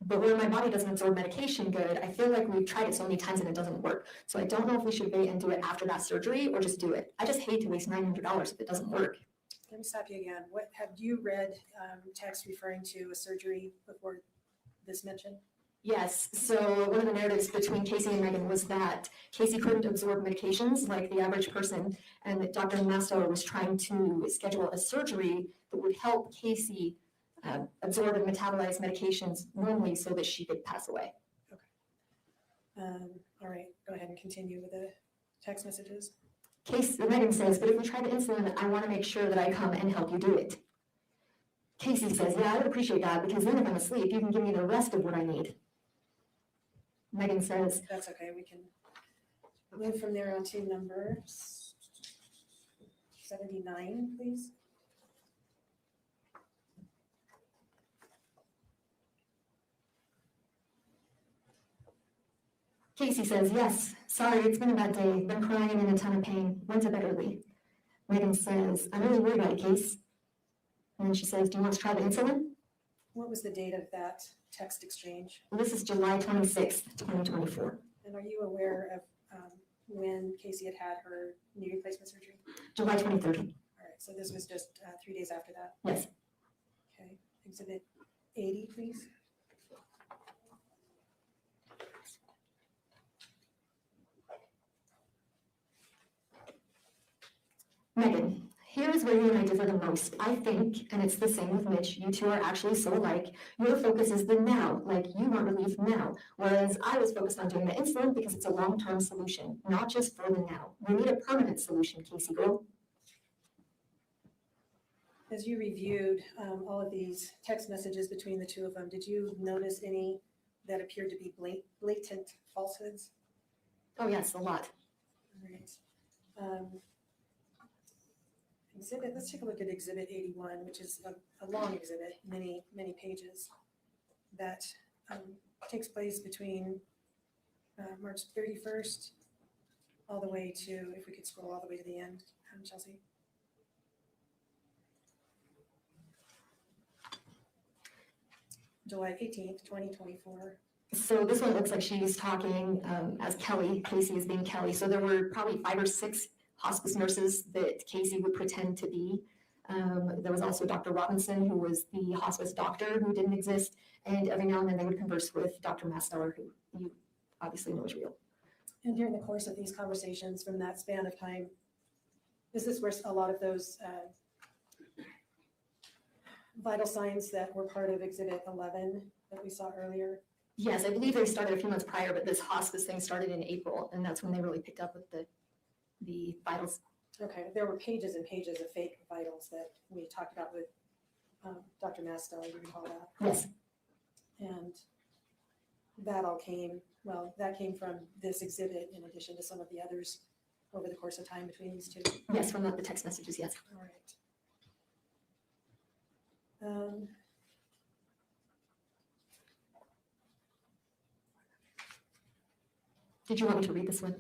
But where my body doesn't absorb medication good, I feel like we've tried it so many times and it doesn't work. So I don't know if we should wait and do it after that surgery or just do it. I just hate to waste $900 if it doesn't work. Let me stop you again. What, have you read text referring to a surgery before this mention? Yes, so one of the narratives between Casey and Megan was that Casey couldn't absorb medications like the average person, and that Dr. Masto was trying to schedule a surgery that would help Casey absorb and metabolize medications normally so that she could pass away. All right, go ahead and continue with the text messages. Megan says, but if we try the insulin, I want to make sure that I come and help you do it. Casey says, yeah, I would appreciate that because then if I'm asleep, you can give me the rest of what I need. Megan says, That's okay, we can move from there on to number 79, please. Casey says, yes, sorry, it's been a bad day, been crying and in a ton of pain, went to bed early. Megan says, I'm really worried about it, Case. And then she says, do you want to try the insulin? What was the date of that text exchange? Well, this is July 26th, 2024. And are you aware of when Casey had her knee replacement surgery? July 23rd. All right, so this was just 3 days after that? Yes. Okay, exhibit 80, please. Megan, here is where you and I differ the most. I think, and it's the same with Mitch, you two are actually so alike. Your focus is the now, like you want relief now. Whereas I was focused on doing the insulin because it's a long-term solution, not just for the now. We need a permanent solution, Casey girl. As you reviewed all of these text messages between the two of them, did you notice any that appeared to be blatant falsehoods? Oh yes, a lot. All right. Let's take a look at exhibit 81, which is a long exhibit, many pages, that takes place between March 31st all the way to, if we could scroll all the way to the end, Chelsea. July 18th, 2024. So this one looks like she's talking as Kelly. Casey is being Kelly. So there were probably 5 or 6 hospice nurses that Casey would pretend to be. There was also Dr. Robinson, who was the hospice doctor who didn't exist. And every now and then they would converse with Dr. Mastower, who you obviously know is real. And during the course of these conversations from that span of time, is this where a lot of those vital signs that were part of exhibit 11 that we saw earlier? Yes, I believe they started a few months prior, but this hospice thing started in April, and that's when they really picked up with the vitals. Okay, there were pages and pages of fake vitals that we talked about with Dr. Masto, you recall that? Yes. And that all came, that came from this exhibit in addition to some of the others over the course of time between these two. Yes, from the text messages, yes. All right. Did you want me to read this one?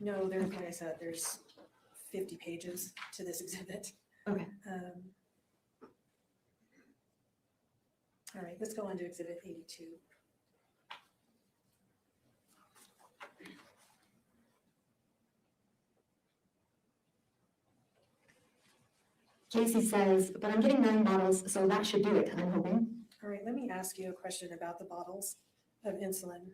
No, there's, like I said, there's 50 pages to this exhibit. Okay. All right, let's go on to exhibit 82. Casey says, but I'm getting 9 bottles, so that should do it, I'm hoping. All right, let me ask you a question about the bottles of insulin.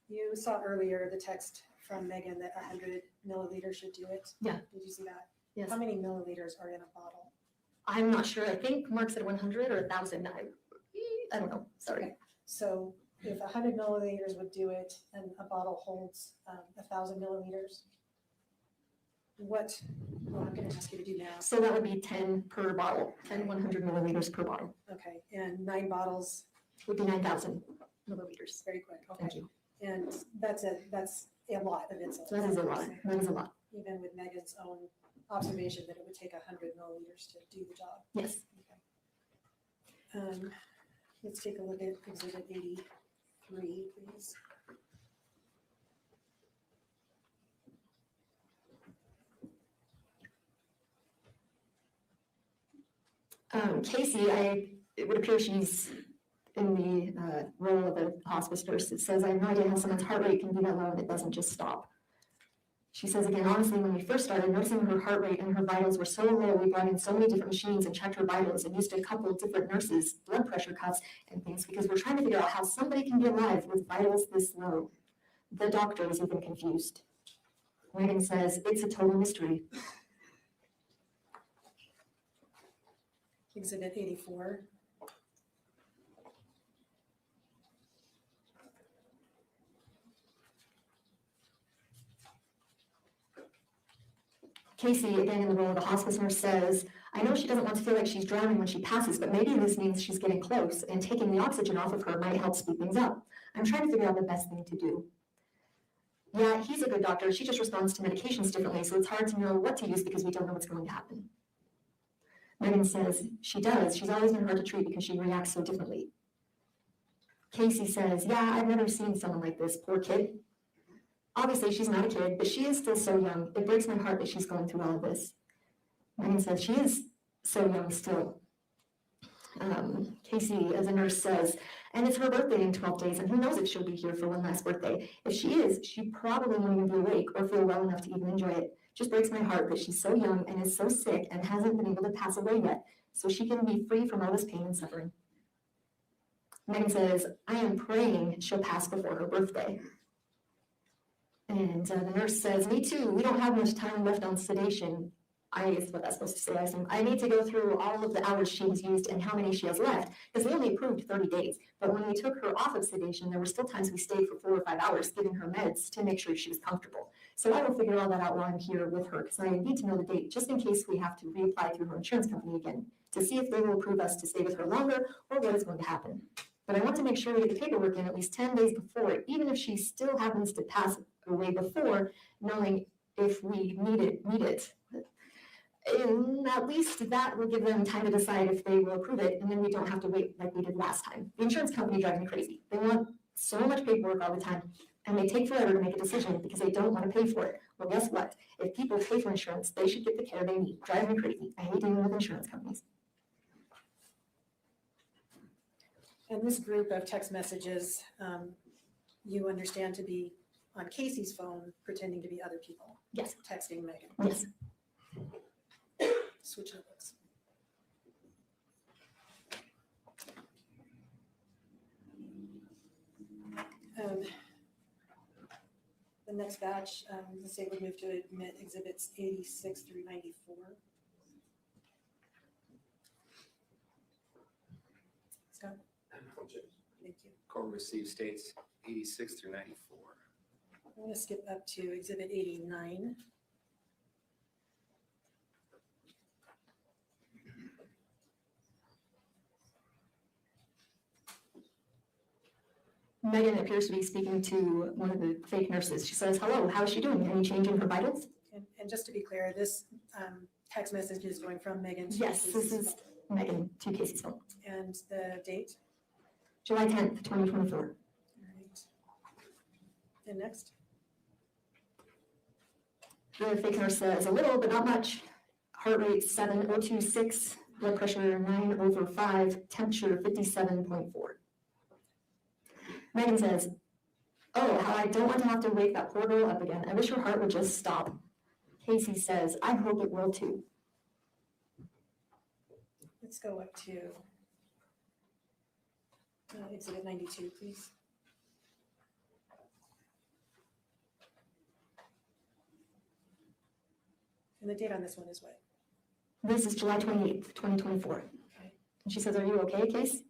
You saw earlier the text from Megan that 100 milliliters should do it. Yeah. Did you see that? Yes. How many milliliters are in a bottle? I'm not sure. I think Mark said 100 or 1,000. I don't know. Sorry. Okay. So if 100 milliliters would do it and a bottle holds 1,000 milliliters, What, well, I'm gonna ask you to do now. So that would be 10 per bottle, 10 100 milliliters per bottle. Okay, and 9 bottles, Would be 9,000 milliliters. very quick, okay. Thank you. And that's a lot of insulin. So that is a lot. That is a lot. Even with Megan's own observation that it would take 100 milliliters to do the job. Yes. Let's take a look at exhibit 83, please. Casey, it would appear she's in the role of a hospice nurse. It says, I have no idea how someone's heart rate can be that low and it doesn't just stop. She says again, honestly, when we first started noticing her heart rate and her vitals were so low, we brought in so many different machines and checked her vitals and used a couple of different nurses' blood pressure cuffs and things because we're trying to figure out how somebody can be alive with vitals this low. The doctor was even confused. Megan says, it's a total mystery. Exhibit 84. Casey, again in the role of the hospice nurse, says, I know she doesn't want to feel like she's drowning when she passes, but maybe this means she's getting close, and taking the oxygen off of her might help speed things up. I'm trying to figure out the best thing to do. Yeah, he's a good doctor. She just responds to medications differently, so it's hard to know what to use because we don't know what's going to happen. Megan says, she does. She's always been hard to treat because she reacts so differently. Casey says, yeah, I've never seen someone like this. Poor kid. Obviously, she's not a kid, but she is still so young. It breaks my heart that she's going through all of this. Megan says, she is so young still. Casey, as a nurse, says, and it's her birthday in 12 days, and who knows if she'll be here for one last birthday. If she is, she probably won't even be awake or feel well enough to even enjoy it. Just breaks my heart that she's so young and is so sick and hasn't been able to pass away yet, so she can be free from all this pain and suffering. Megan says, I am praying she'll pass before her birthday. And the nurse says, me too, we don't have much time left on sedation. I guess what that's supposed to say. I assume I need to go through all of the hours she has used and how many she has left, because they only approved 30 days. But when we took her off of sedation, there were still times we stayed for 4 or 5 hours giving her meds to make sure she was comfortable. So I will figure all that out while I'm here with her, because I need to know the date, just in case we have to reapply through her insurance company again, to see if they will approve us to stay with her longer or what is going to happen. But I want to make sure we get the paperwork in at least 10 days before, even if she still happens to pass away before, knowing if we need it. And at least that will give them time to decide if they will approve it, and then we don't have to wait like we did last time. The insurance company drives me crazy. They want so much paperwork all the time, and they take forever to make a decision because they don't want to pay for it. Well, guess what? If people pay for insurance, they should get the care they need. Drives me crazy. I hate dealing with insurance companies. And this group of text messages, you understand to be on Casey's phone, pretending to be other people. Yes. Texting Megan. Yes. Switch notebooks. The next batch, the state would move to admit exhibits 86 through 94. Scott? Thank you. Court received states 86 through 94. I'm going to skip up to exhibit 89. Megan appears to be speaking to one of the fake nurses. She says, hello, how is she doing? Any change in her vitals? And just to be clear, this text message is going from Megan to Yes, Casey's this is phone. Megan to Casey's phone. And the date? July 10th, 2024. All right. And next? The fake nurse says a little, but not much. Heart rate 7026, blood pressure 9/5, temperature 57.4. Megan says, oh, how I don't want to have to wake that poor girl up again. I wish her heart would just stop. Casey says, I hope it will too. Let's go up to exhibit 92, please. And the date on this one is what? This is July 28th, 2024. Okay. And she says, are you okay, Case?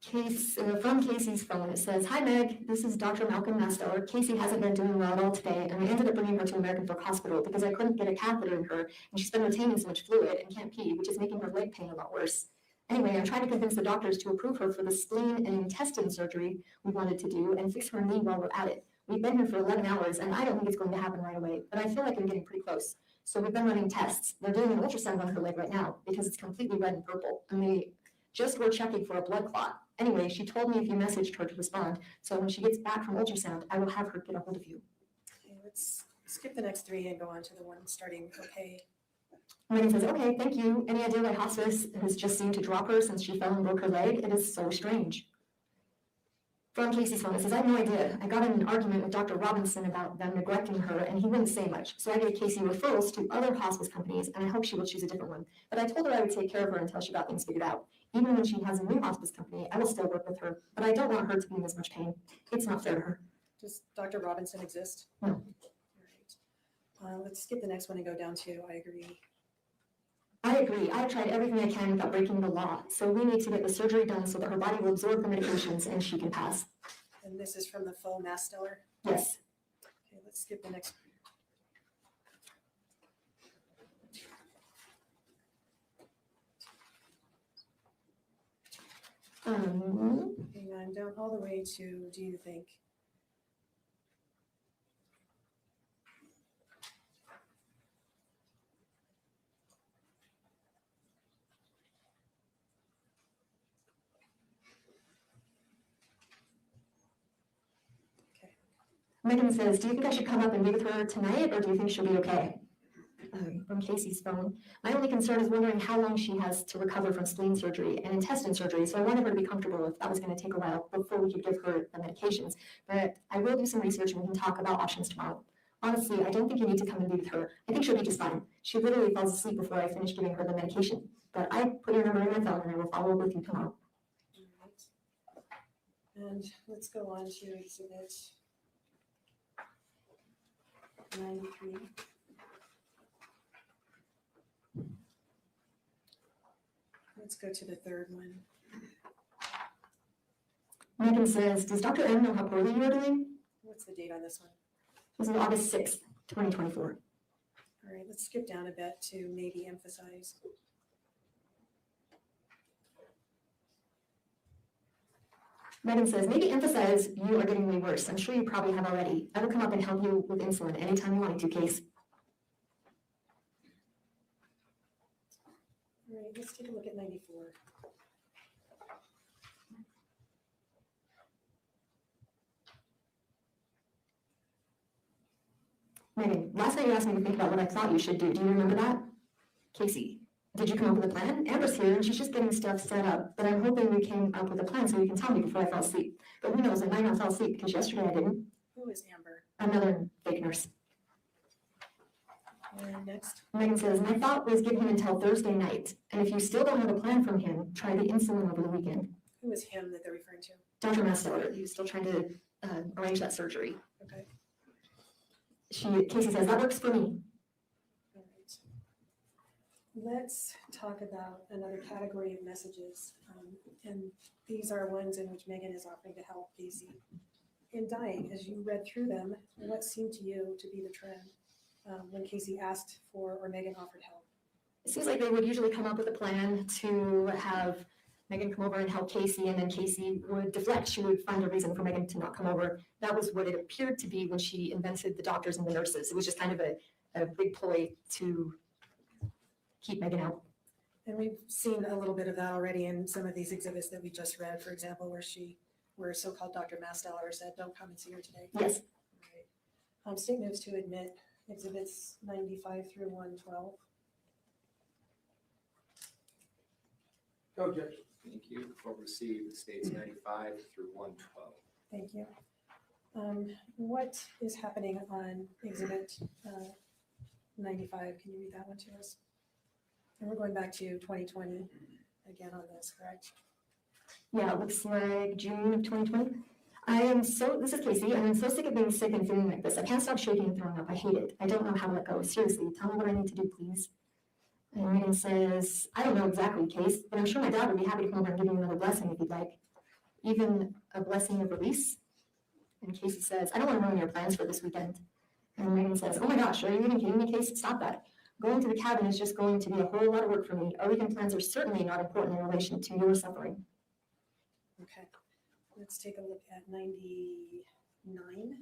From Casey's phone, it says, "Hi Meg, this is Dr. Malcolm Masteller. Casey hasn't been doing well at all today, and I ended up bringing her to American Fork Hospital because I couldn't get a catheter in her, and she's been retaining so much fluid and can't pee, which is making her leg pain a lot worse. Anyway, I'm trying to convince the doctors to approve her for the spleen and intestine surgery we wanted to do and fix her knee while we're at it. We've been here for 11 hours, and I don't think it's going to happen right away, but I feel like I'm getting pretty close. So we've been running tests. They're doing an ultrasound on her leg right now because it's completely red and purple, and they just were checking for a blood clot. Anyway, she told me if you messaged her to respond, so when she gets back from ultrasound, I will have her get a hold of you." Okay, let's skip the next three and go on to the one starting okay. Megan says, "Okay, thank you. Any idea why hospice has just seemed to drop her since she fell and broke her leg? It is so strange." From Casey's phone, it says, "I have no idea. I got in an argument with Dr. Robinson about them neglecting her, and he wouldn't say much. So I gave Casey referrals to other hospice companies, and I hope she will choose a different one. But I told her I would take care of her until she got things figured out. Even when she has a new hospice company, I will still work with her, but I don't want her to be in as much pain. It's not fair to her." Does Dr. Robinson exist? No. All right. Let's skip the next one and go down to I agree. "I agree. I have tried everything I can without breaking the law, so we need to get the surgery done so that her body will absorb the medications and she can pass." And this is from the faux Masteller. Yes. Okay, let's skip the next. Hang on, down all the way to do you think? Megan says, "Do you think I should come up and be with her tonight, or do you think she'll be okay?" From Casey's phone, "My only concern is wondering how long she has to recover from spleen surgery and intestine surgery, so I wanted her to be comfortable if that was going to take a while before we could give her the medications. But I will do some research and we can talk about options tomorrow. Honestly, I don't think you need to come and be with her. I think she'll be just fine. She literally falls asleep before I finish giving her the medication. But I put your number in my phone and I will follow up with you tomorrow." All right. And let's go on to exhibit 93. Let's go to the third one. Megan says, "Does Dr. M know how poorly you are doing?" What's the date on this one? This is August 6th, 2024. All right, let's skip down a bit to maybe emphasize. Megan says, "Maybe emphasize you are getting way worse. I'm sure you probably have already. I will come up and help you with insulin anytime you want me to, Case." All right, let's take a look at 94. Megan, last night you asked me to think about what I thought you should do. Do you remember that? Casey, did you come up with a plan? Amber's here and she's just getting stuff set up, but I'm hoping we came up with a plan so you can tell me before I fall asleep. But who knows, I might not fall asleep because yesterday I didn't. Who is Amber? Another fake nurse. And next. Megan says, "My thought was give him until Thursday night. And if you still don't have a plan from him, try the insulin over the weekend." Who is him that they're referring to? Dr. Masteller, he was still trying to arrange that surgery. Okay. Casey says, "That works for me." All right. Let's talk about another category of messages. And these are ones in which Megan is offering to help Casey. In dying, as you read through them, what seemed to you to be the trend when Casey asked for or Megan offered help? It seems like they would usually come up with a plan to have Megan come over and help Casey, and then Casey would deflect. She would find a reason for Megan to not come over. That was what it appeared to be when she invented the doctors and the nurses. It was just kind of a big ploy to keep Megan out. And we've seen a little bit of that already in some of these exhibits that we just read, for example, where so-called Dr. Masteller said, "Don't come and see her today." Yes. Right. State moves to admit exhibits 95 through 112. No objection. Thank you. Report received, states 95 through 112. Thank you. What is happening on exhibit 95? Can you read that one to us? And we're going back to 2020 again on this, correct? Yeah, it looks like June of 2020. This is Casey, I'm so sick of being sick and feeling like this. I can't stop shaking and throwing up. I hate it. I don't know how to let go. Seriously, tell me what I need to do, please. And Megan says, "I don't know exactly, Case, but I'm sure my dad would be happy to come over and give you another blessing if you'd like." even a blessing of release. And Casey says, I don't want to ruin your plans for this weekend. And Megan says, oh my gosh, are you even kidding me, Casey? Stop that. Going to the cabin is just going to be a whole lot of work for me. Our weekend plans are certainly not important in relation to your suffering. Okay, let's take a look at 99.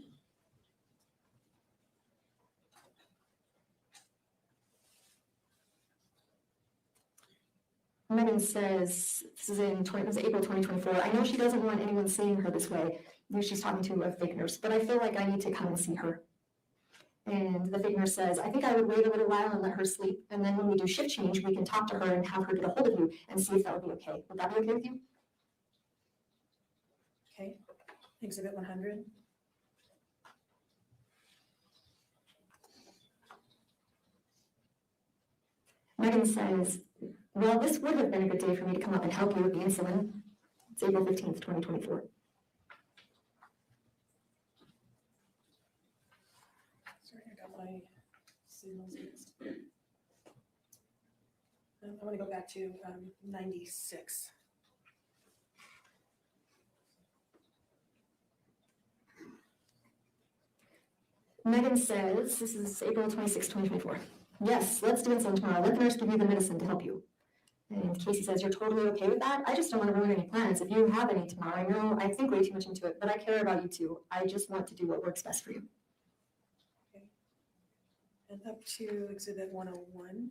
Megan says, this is April 2024. I know she doesn't want anyone seeing her this way. She's talking to a fake nurse, but I feel like I need to come and see her. And the fake nurse says, I think I would wait a little while and let her sleep. And then when we do shift change, we can talk to her and have her get a hold of you and see if that would be okay. Would that be okay with you? Okay, exhibit 100. Megan says, well, this would have been a good day for me to come up and help you with the insulin. It's April 15th, 2024. Sorry, I got my signals mixed. I'm going to go back to 96. Megan says, this is April 26, 2024. Yes, let's do insulin tomorrow. Let the nurse give you the medicine to help you. And Casey says, you're totally okay with that? I just don't want to ruin any plans. If you have any tomorrow, I know I think way too much into it, but I care about you too. I just want to do what works best for you. Okay. And up to exhibit 101.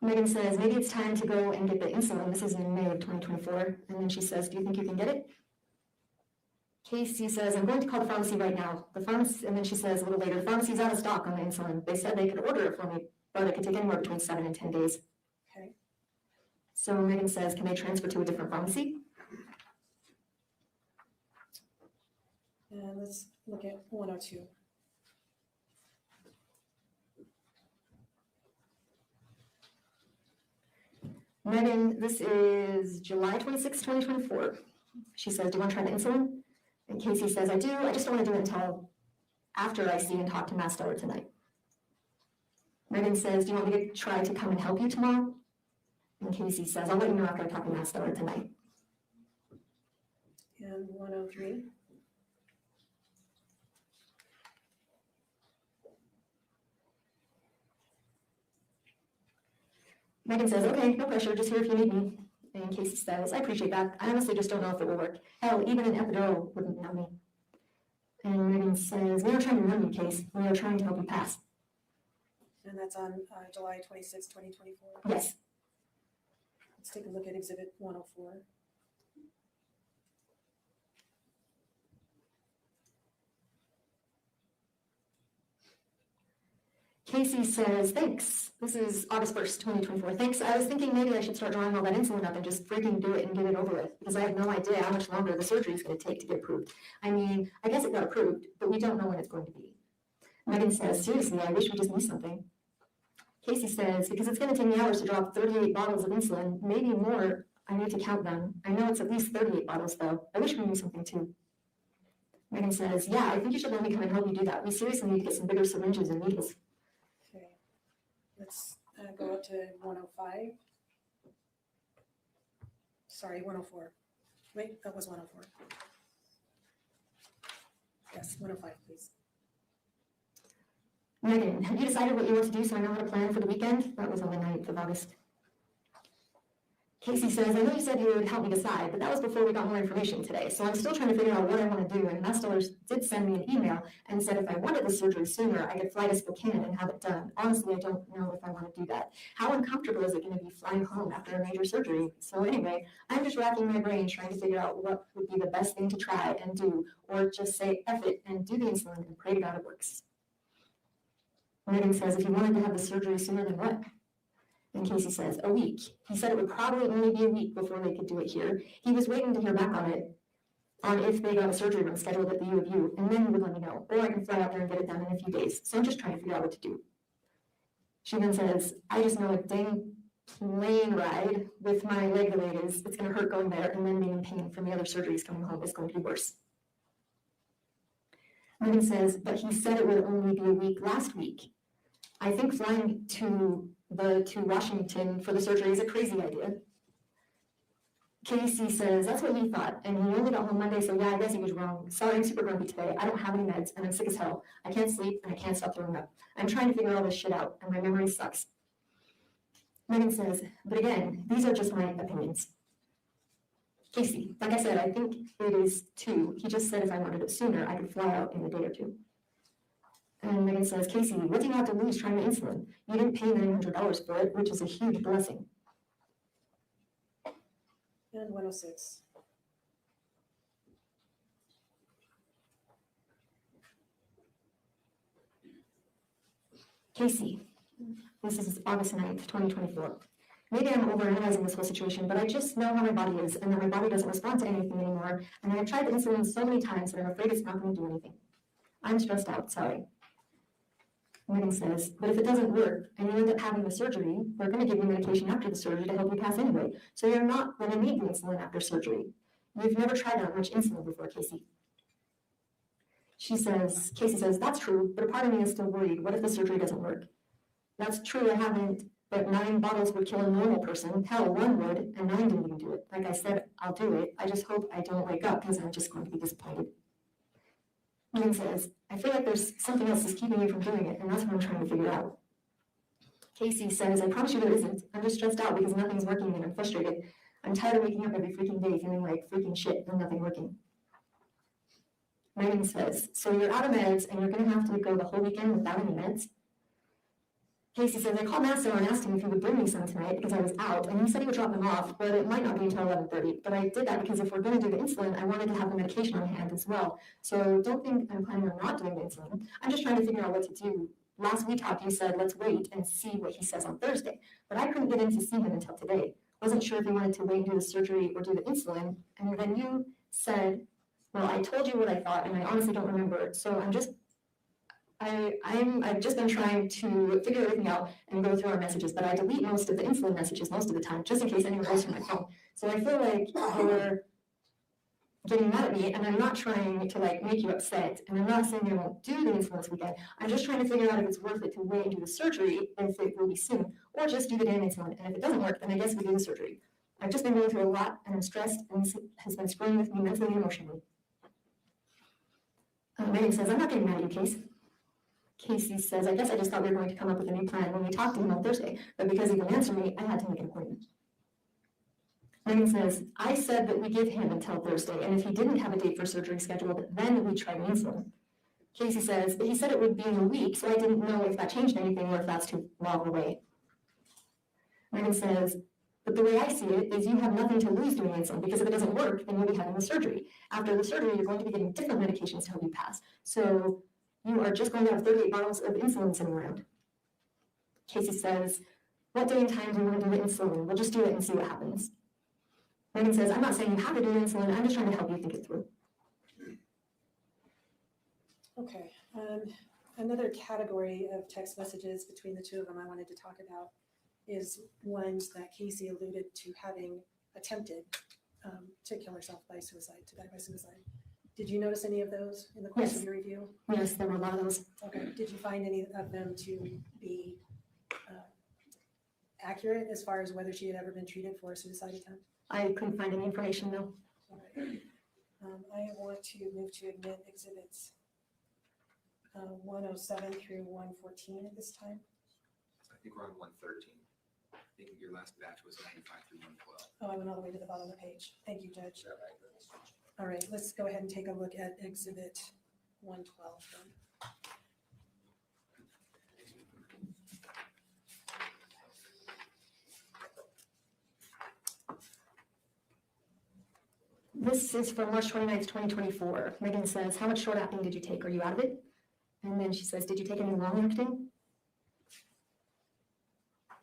Megan says, maybe it's time to go and get the insulin. This is in May of 2024. And then she says, do you think you can get it? Casey says, I'm going to call the pharmacy right now. The pharmacy, and then she says a little later, the pharmacy's out of stock on the insulin. They said they could order it for me, but it could take anywhere between 7 and 10 days. Okay. So Megan says, can they transfer to a different pharmacy? And let's look at 102. Megan, this is July 26, 2024. She says, do you want to try the insulin? And Casey says, I do. I just don't want to do it until after I see and talk to Mass Stellar tonight. Megan says, do you want me to try to come and help you tomorrow? And Casey says, I'll let you know after I talk to Mass Stellar tonight. And 103. Megan says, okay, no pressure, just here if you need me. And Casey says, I appreciate that. I honestly just don't know if it will work. Hell, even an epidural wouldn't know me. And Megan says, we are trying to run you, Case. We are trying to help you pass. And that's on July 26, 2024. Yes. Let's take a look at exhibit 104. Casey says, thanks. This is August 1st, 2024. Thanks. I was thinking maybe I should start drawing all that insulin up and just freaking do it and get it over with, because I have no idea how much longer the surgery is going to take to get approved. I mean, I guess it got approved, but we don't know when it's going to be. Megan says, seriously, I wish we just knew something. Casey says, because it's going to take me hours to draw up 38 bottles of insulin, maybe more. I need to count them. I know it's at least 38 bottles, though. I wish we knew something, too. Megan says, yeah, I think you should let me come and help you do that. We seriously need to get some bigger syringes and needles. Okay. Let's go up to 105. Sorry, 104. Wait, that was 104. Yes, 105, please. Megan, have you decided what you want to do so I know how to plan for the weekend? That was on the 9th of August. Casey says, I know you said you would help me decide, but that was before we got more information today. So I'm still trying to figure out what I want to do. And Mass Stellar did send me an email and said if I wanted the surgery sooner, I could fly to Spokane and have it done. Honestly, I don't know if I want to do that. How uncomfortable is it going to be flying home after a major surgery? So anyway, I'm just racking my brain trying to figure out what would be the best thing to try and do, or just say F it and do the insulin and pray to God it works. Megan says, if you wanted to have the surgery sooner, then what? And Casey says, a week. He said it would probably only be a week before they could do it here. He was waiting to hear back on it, on if they got a surgery room scheduled at the U of U, and then he would let me know. Or I can fly out there and get it done in a few days. So I'm just trying to figure out what to do. She then says, I just know a dang plane ride with my leg the way it is, it's going to hurt going there, and then being in pain from the other surgeries coming home is going to be worse. Megan says, but he said it would only be a week last week. I think flying to Washington for the surgery is a crazy idea. Casey says, that's what he thought, and he only got home Monday, so yeah, I guess he was wrong. Sorry, I'm super grumpy today. I don't have any meds, and I'm sick as hell. I can't sleep, and I can't stop throwing up. I'm trying to figure all this shit out, and my memory sucks. Megan says, but again, these are just my opinions. Casey, like I said, I think it is 2. He just said if I wanted it sooner, I could fly out in a day or 2. And Megan says, Casey, what do you have to lose trying the insulin? You didn't pay $900 for it, which is a huge blessing. And 106. Casey, this is August 9th, 2024. Maybe I'm overanalyzing this whole situation, but I just know how my body is and that my body doesn't respond to anything anymore. And I've tried the insulin so many times that I'm afraid it's not going to do anything. I'm stressed out, sorry. Megan says, but if it doesn't work and you end up having the surgery, we're going to give you medication after the surgery to help you pass anyway. So you're not going to need the insulin after surgery. You've never tried that much insulin before, Casey. Casey says, that's true, but a part of me is still worried. What if the surgery doesn't work? That's true, I haven't, but 9 bottles would kill a normal person. Hell, 1 would, and 9 didn't even do it. Like I said, I'll do it. I just hope I don't wake up because I'm just going to be disappointed. Megan says, I feel like there's something else that's keeping you from doing it, and that's what I'm trying to figure out. Casey says, I promise you there isn't. I'm just stressed out because nothing's working and I'm frustrated. I'm tired of waking up every freaking day feeling like freaking shit and nothing working. Megan says, so you're out of meds and you're going to have to go the whole weekend without any meds? Casey says, I called Master and asked him if he would bring me some tonight because I was out, and he said he would drop them off, but it might not be until 11:30. But I did that because if we're going to do the insulin, I wanted to have the medication on hand as well. So don't think I'm planning on not doing the insulin. I'm just trying to figure out what to do. Last we talked, you said, let's wait and see what he says on Thursday. But I couldn't get in to see him until today. Wasn't sure if he wanted to wait and do the surgery or do the insulin. And then you said, well, I told you what I thought, and I honestly don't remember. So I've just been trying to figure everything out and go through our messages, but I delete most of the insulin messages most of the time, just in case anyone goes through my phone. So I feel like you're getting mad at me, and I'm not trying to make you upset, and I'm not saying I won't do the insulin this weekend. I'm just trying to figure out if it's worth it to wait and do the surgery, if it will be soon, or just do the damn insulin. And if it doesn't work, then I guess we do the surgery. I've just been going through a lot, and I'm stressed, and this has been screwing with me mentally and emotionally. Megan says, I'm not getting mad at you, Case. Casey says, I guess I just thought we were going to come up with a new plan when we talked to him on Thursday, but because he didn't answer me, I had to make an appointment. Megan says, I said that we give him until Thursday, and if he didn't have a date for surgery scheduled, then we'd try insulin. Casey says, but he said it would be in a week, so I didn't know if that changed anything or if that's too long away. Megan says, but the way I see it is you have nothing to lose doing insulin, because if it doesn't work, then you'll be having the surgery. After the surgery, you're going to be getting different medications to help you pass. So you are just going to have 38 bottles of insulin sitting around. Casey says, what day and time do you want to do the insulin? We'll just do it and see what happens. Megan says, I'm not saying you have to do the insulin, I'm just trying to help you think it through. Okay, another category of text messages between the two of them I wanted to talk about is ones that Casey alluded to having attempted to kill herself by suicide, to die by suicide. Did you notice any of those in the course of your review? Yes, there were a lot of those. Okay, did you find any of them to be accurate as far as whether she had ever been treated for a suicide attempt? I couldn't find any information though. All right. I want to move to admit exhibits 107 through 114 at this time. So I think we're on 113. I think your last batch was 95 through 112. Oh, I went all the way to the bottom of the page. Thank you, Judge. Is that right? All right, let's go ahead and take a look at exhibit 112 then. This is from March 29th, 2024. Megan says, how much short acting did you take? Are you out of it? And then she says, did you take any long acting?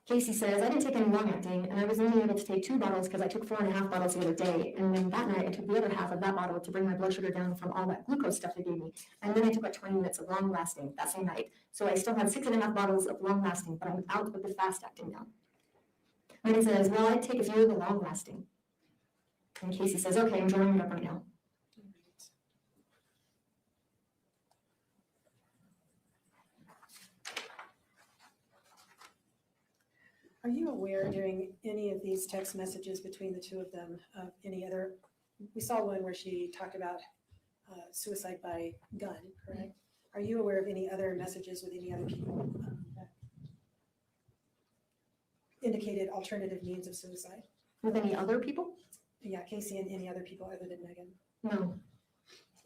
Casey says, I didn't take any long acting, and I was only able to take 2 bottles because I took 4.5 bottles the other day. And then that night I took the other half of that bottle to bring my blood sugar down from all that glucose stuff they gave me. And then I took 20 minutes of long lasting that same night. So I still have 6.5 bottles of long lasting, but I'm out of the fast acting now. Megan says, well, I'd take a few of the long lasting. And Casey says, okay, I'm drawing it up right now. Are you aware during any of these text messages between the two of them of any other, we saw one where she talked about suicide by gun, correct? Are you aware of any other messages with any other people that indicated alternative means of suicide? With any other people? Yeah, Casey and any other people other than Megan. No.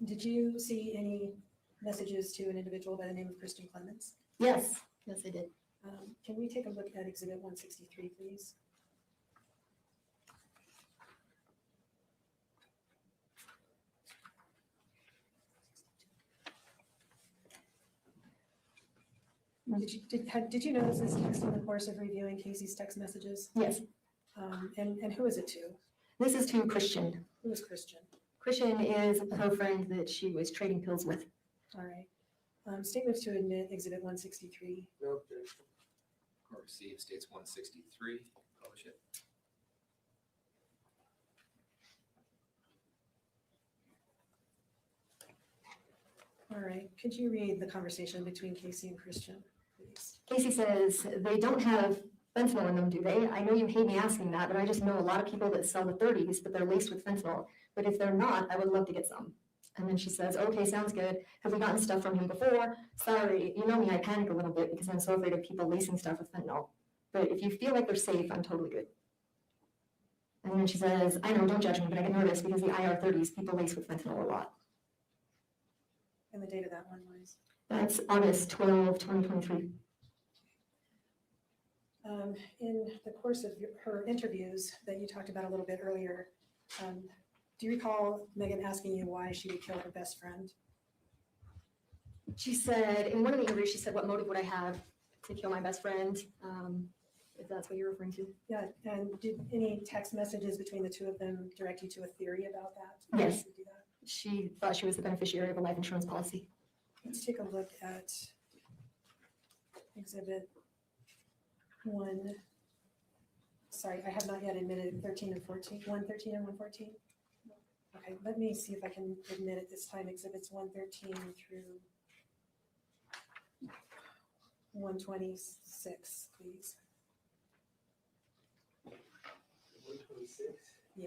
Did you see any messages to an individual by the name of Kristen Clements? Yes, yes, I did. Can we take a look at Exhibit 163, please? Did you notice this text in the course of reviewing Casey's text messages? Yes, And who is it to? this is to Christian. Who is Christian? Christian is her friend that she was trading pills with. All right. State moves to admit Exhibit 163. No objection. Court received states 163. Publish it. All right. Could you read the conversation between Casey and Christian, please? Casey says, they don't have fentanyl in them, do they? I know you hate me asking that, but I just know a lot of people that sell the 30s, but they're laced with fentanyl. But if they're not, I would love to get some. And then she says, okay, sounds good. Have we gotten stuff from him before? Sorry, you know me, I panic a little bit because I'm so afraid of people lacing stuff with fentanyl. But if you feel like they're safe, I'm totally good. And then she says, I know, don't judge me, but I get nervous because the IR 30s, people lace with fentanyl a lot. And the date of that one was? That's August 12, 2023. In the course of her interviews that you talked about a little bit earlier, do you recall Megan asking you why she would kill her best friend? She said, in one of the interviews, she said, what motive would I have to kill my best friend? If that's what you're referring to. Yeah, and did any text messages between the two of them direct you to a theory about that? Yes. Why she would do that? She thought she was the beneficiary of a life insurance policy. Let's take a look at Exhibit 1. Sorry, I have not yet admitted 13 and 14, 113 and 114. Okay, let me see if I can admit it this time. Exhibits 113 through 126, please. 126.